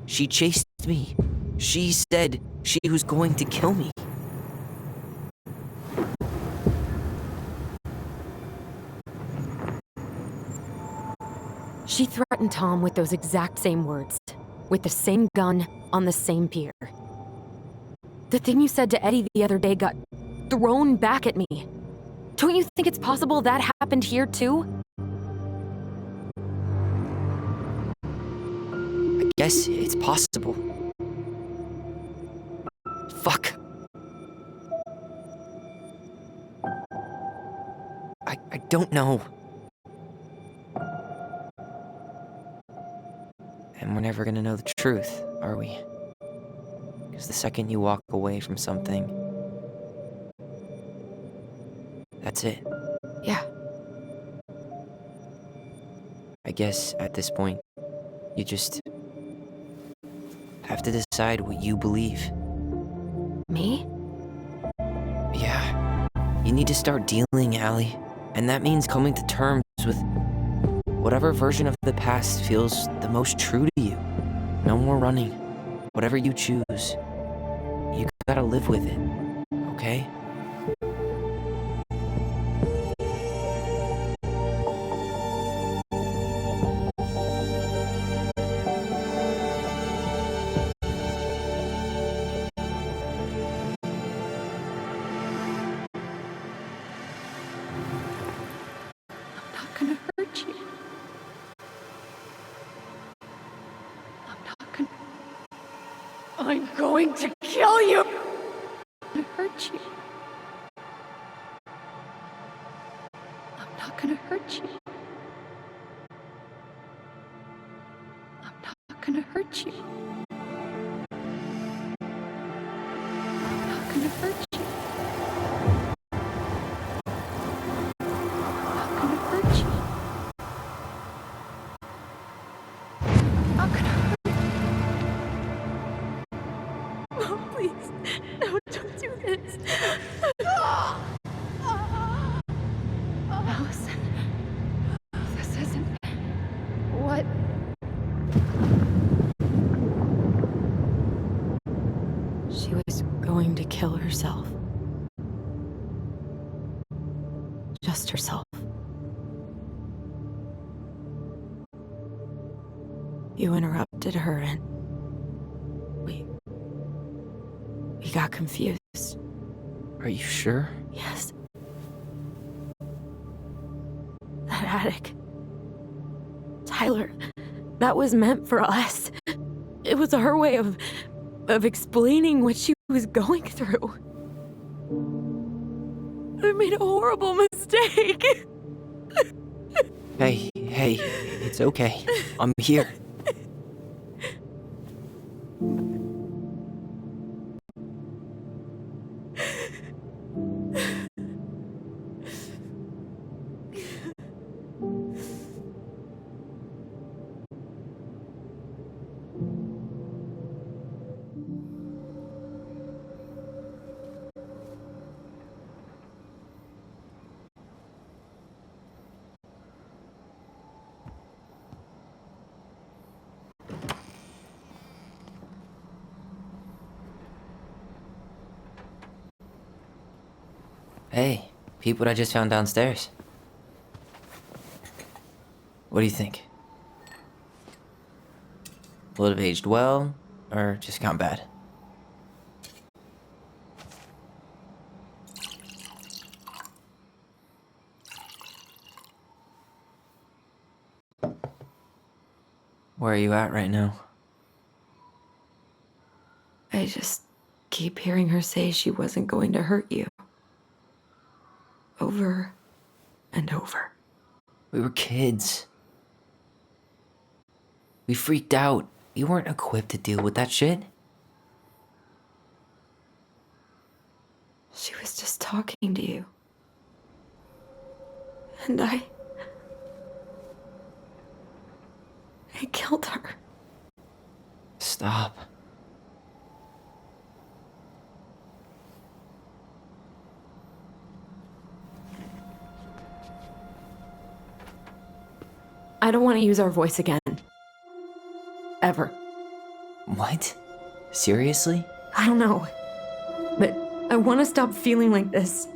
She chased me. She said she was going to kill me. She threatened Tom with those exact same words, with the same gun on the same pier. The thing you said to Eddie the other day got thrown back at me. Don't you think it's possible that happened here too? I guess it's possible. Fuck. I don't know. And we're never gonna know the truth, are we? Because the second you walk away from something, that's it. Yeah. I guess at this point, you just have to decide what you believe. Me? Yeah. You need to start dealing, Allie. And that means coming to terms with whatever version of the past feels the most true to you. No more running. Whatever you choose, you gotta live with it, okay? I'm not gonna hurt you. I'm going to kill you! I'm gonna hurt you. I'm not gonna hurt you. I'm not gonna hurt you. I'm not gonna hurt you. I'm not gonna hurt you. I'm not gonna hurt you. Oh, please. No, don't do this. Allison. This isn't what... She was going to kill herself. Just herself. You interrupted her and we got confused. Are you sure? Yes. That attic. Tyler, that was meant for us. It was her way of explaining what she was going through. I made a horrible mistake. Hey, it's okay. I'm here. Hey, peep what I just found downstairs. What do you think? Will it have aged well, or just gone bad? Where are you at right now? I just keep hearing her say she wasn't going to hurt you. Over and over. We were kids. We freaked out. We weren't equipped to deal with that shit. She was just talking to you. And I killed her. Stop. I don't want to use our voice again. Ever. What? Seriously? I don't know. But I want to stop feeling like this.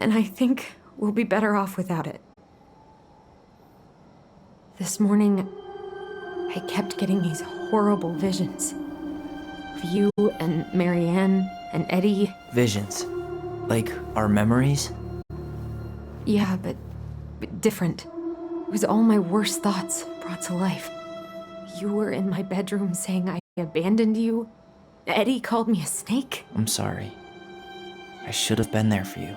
And I think we'll be better off without it. This morning, I kept getting these horrible visions. Of you and Marianne and Eddie. Visions? Like our memories? Yeah, but different. It was all my worst thoughts brought to life. You were in my bedroom saying I abandoned you. Eddie called me a snake. I'm sorry. I should have been there for you.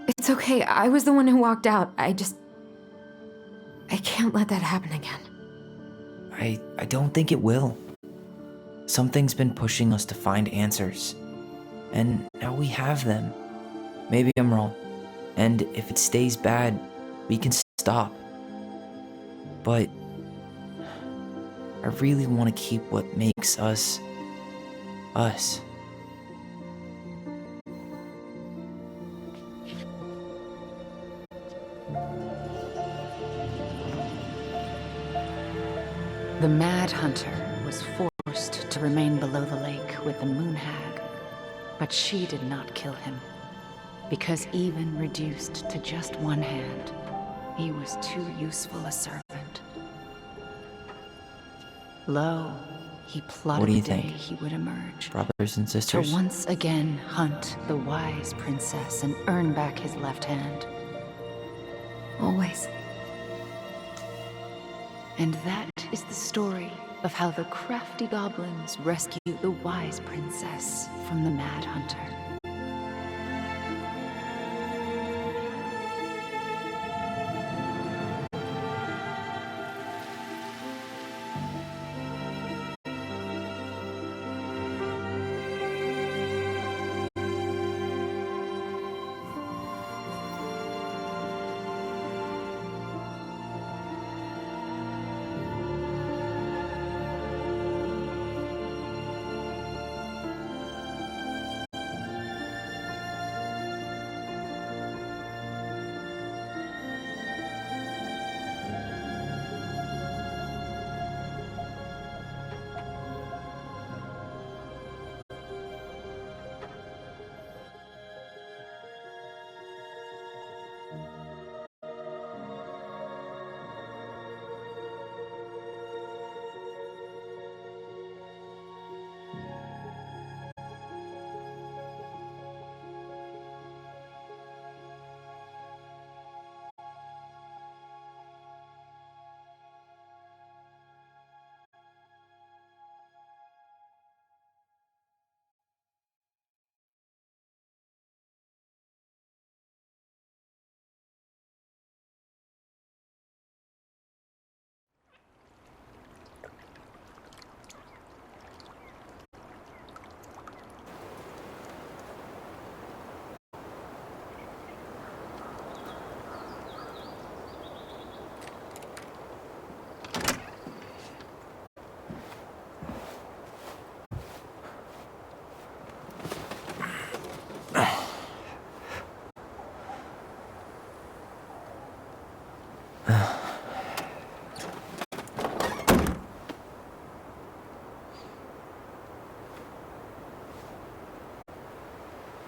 It's okay. I was the one who walked out. I can't let that happen again. I don't think it will. Something's been pushing us to find answers. And now we have them. Maybe I'm wrong. And if it stays bad, we can stop. But I really want to keep what makes us, us. The Mad Hunter was forced to remain below the lake with the Moon Hag, but she did not kill him, because even reduced to just one hand, he was too useful a servant. Lo, he plotted What do you the day think? he would emerge. Brothers and To sisters? once again hunt the wise princess and earn back his left hand. Always. And that is the story of how the crafty goblins rescue the wise princess from the Mad Hunter.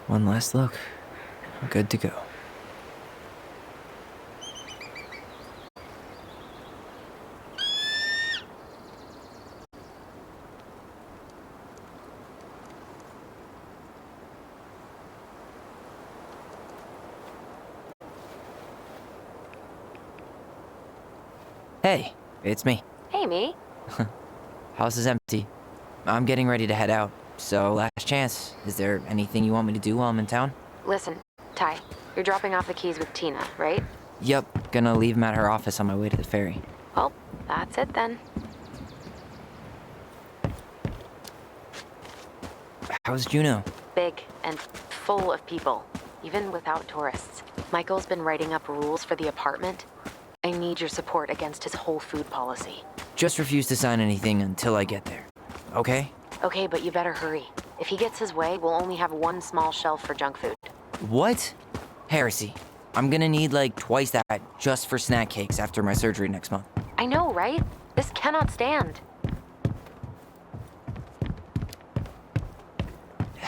One last look. Good to go. Hey, it's me. Hey, me. House is empty. I'm getting ready to head out. So, last chance. Is there anything you want me to do while I'm in town? Listen, Ty, you're dropping off the keys with Tina, right? Yep, gonna leave them at her office on my way to the ferry. Well, that's it then. How's Juno? Big and full of people, even without tourists. Michael's been writing up rules for the apartment. I need your support against his whole food policy. Just refuse to sign anything until I get there. Okay? Okay, but you better hurry. If he gets his way, we'll only have one small shelf for junk food. What? Heresy. I'm gonna need like twice that just for snack cakes after my surgery next month. I know, right? This cannot stand.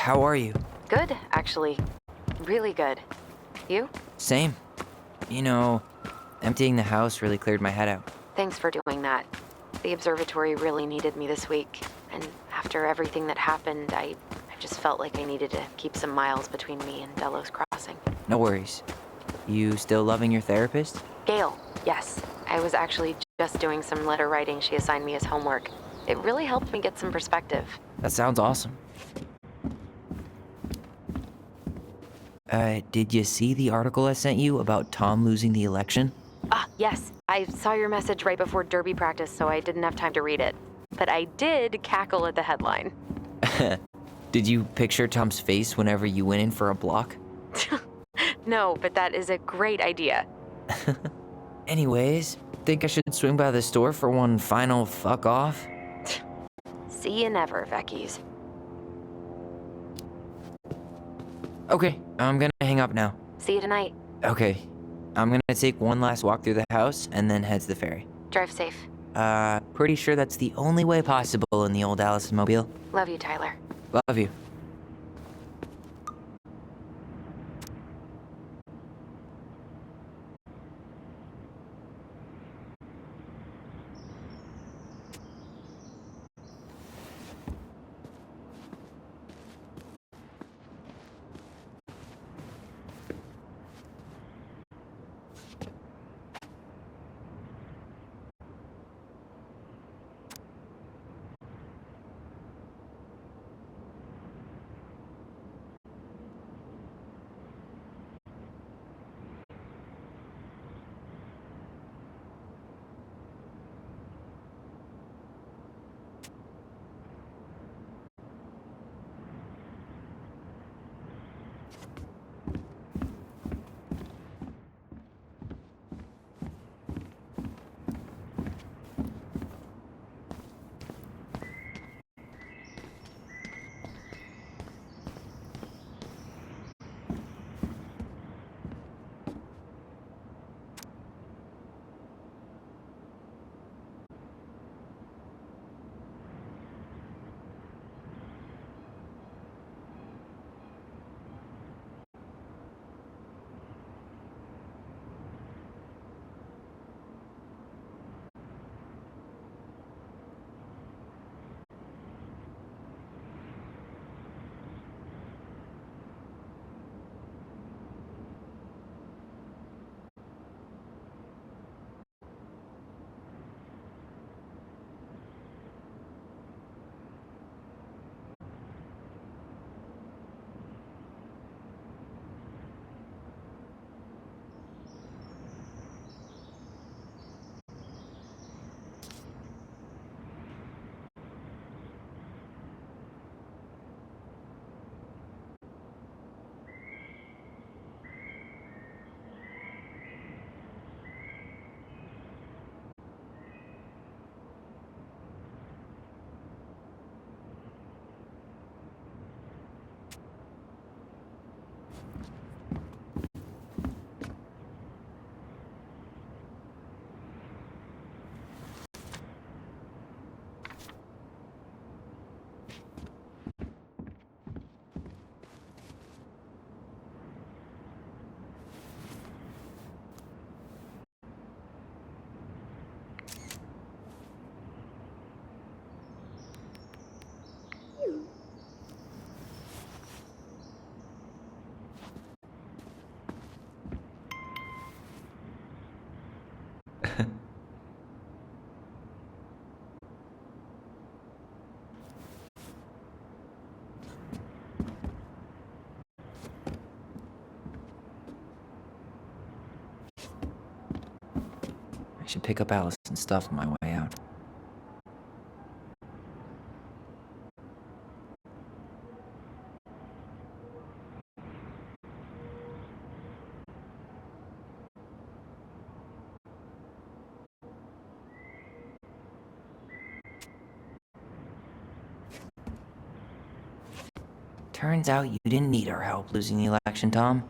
How are you? Good, actually. Really good. You? Same. You know, emptying the house really cleared my head out. Thanks for doing that. The observatory really needed me this week. And after everything that happened, I just felt like I needed to keep some miles between me and Delos Crossing. No worries. You still loving your therapist? Gail, yes. I was actually just doing some letter writing she assigned me as homework. It really helped me get some perspective. That sounds awesome. Did you see the article I sent you about Tom losing the election? Ah, yes. I saw your message right before Derby practice, so I didn't have time to read it. But I did cackle at the headline. Did you picture Tom's face whenever you went in for a block? No, but that is a great idea. Anyways, think I should swing by the store for one final fuck off? See you never, Vecchies. Okay, I'm gonna hang up now. See you tonight. Okay, I'm gonna take one last walk through the house and then head to the ferry. Drive safe. Pretty sure that's the only way possible in the old Allison mobile. Love you, Tyler. Love you. I should pick up Allison's stuff on my way out. Turns out you didn't need our help losing the election, Tom.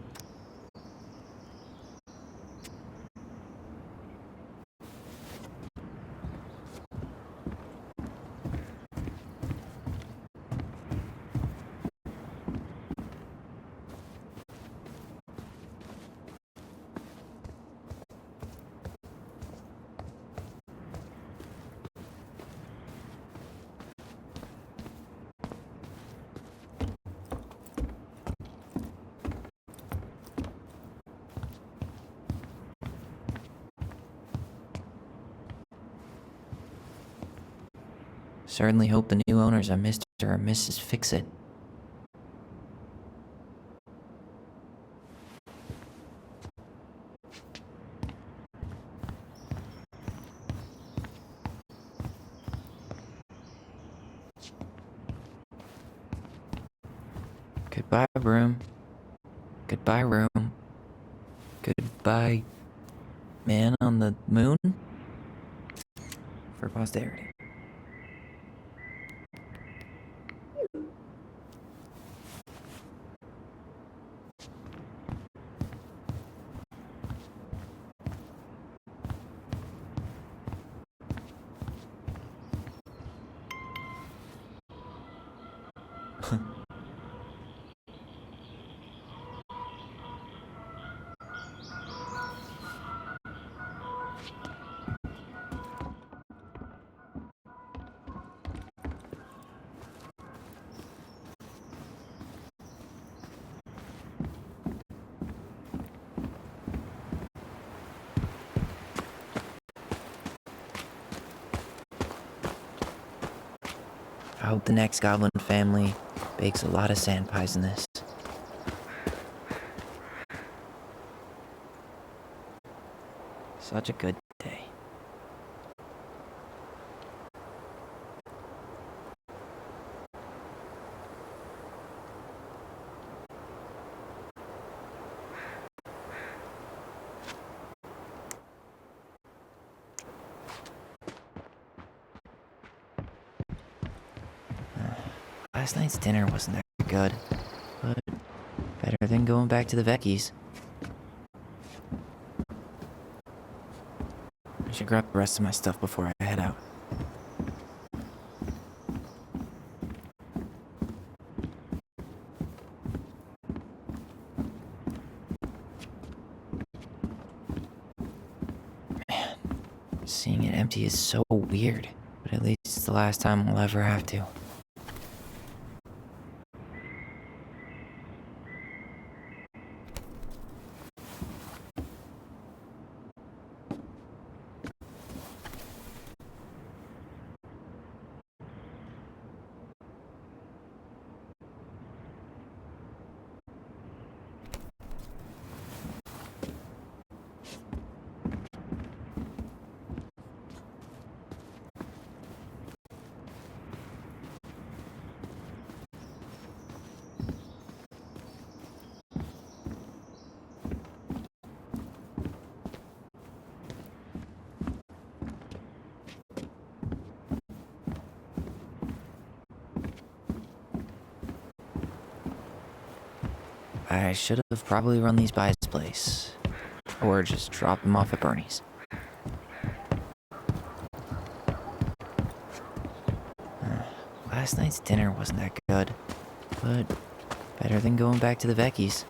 Certainly hope the new owners are Mr. or Mrs. Fix-It. Goodbye, room. Goodbye, room. Goodbye, man on the moon? For posterity. I hope the next goblin family bakes a lot of sand pies in this. Such a good day. Last night's dinner wasn't that good, but better than going back to the Vecchies. I should grab the rest of my stuff before I head out. Man, seeing it empty is so weird, but at least it's the last time I'll ever have to. I should have probably run these by his place. Or just drop them off at Bernie's. Last night's dinner wasn't that good, but better than going back to the Vecchies.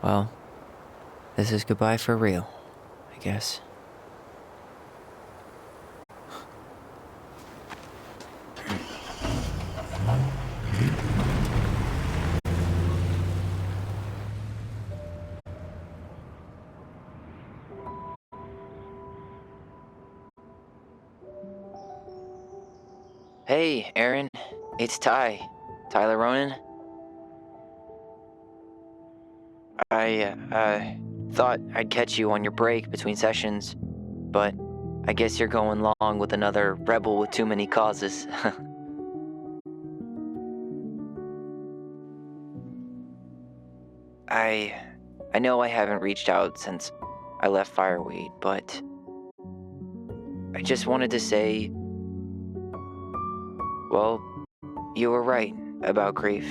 Well, this is goodbye for real, I guess. Hey, Aaron. It's Ty. Tyler Ronan. I thought I'd catch you on your break between sessions, but I guess you're going along with another rebel with too many causes. I know I haven't reached out since I left Fireweed, but I just wanted to say, well, you were right about grief.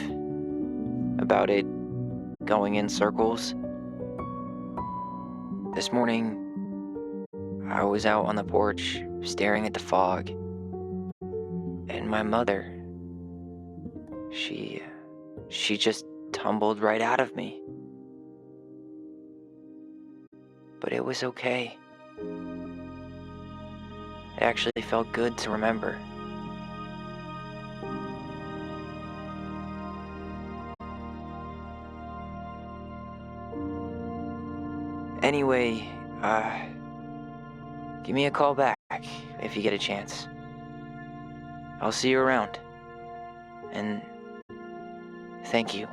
About it going in circles. This morning, I was out on the porch staring at the fog, and my mother, she just tumbled right out of me. But it was okay. It actually felt good to remember. Anyway, give me a call back if you get a chance. I'll see you around. And thank you.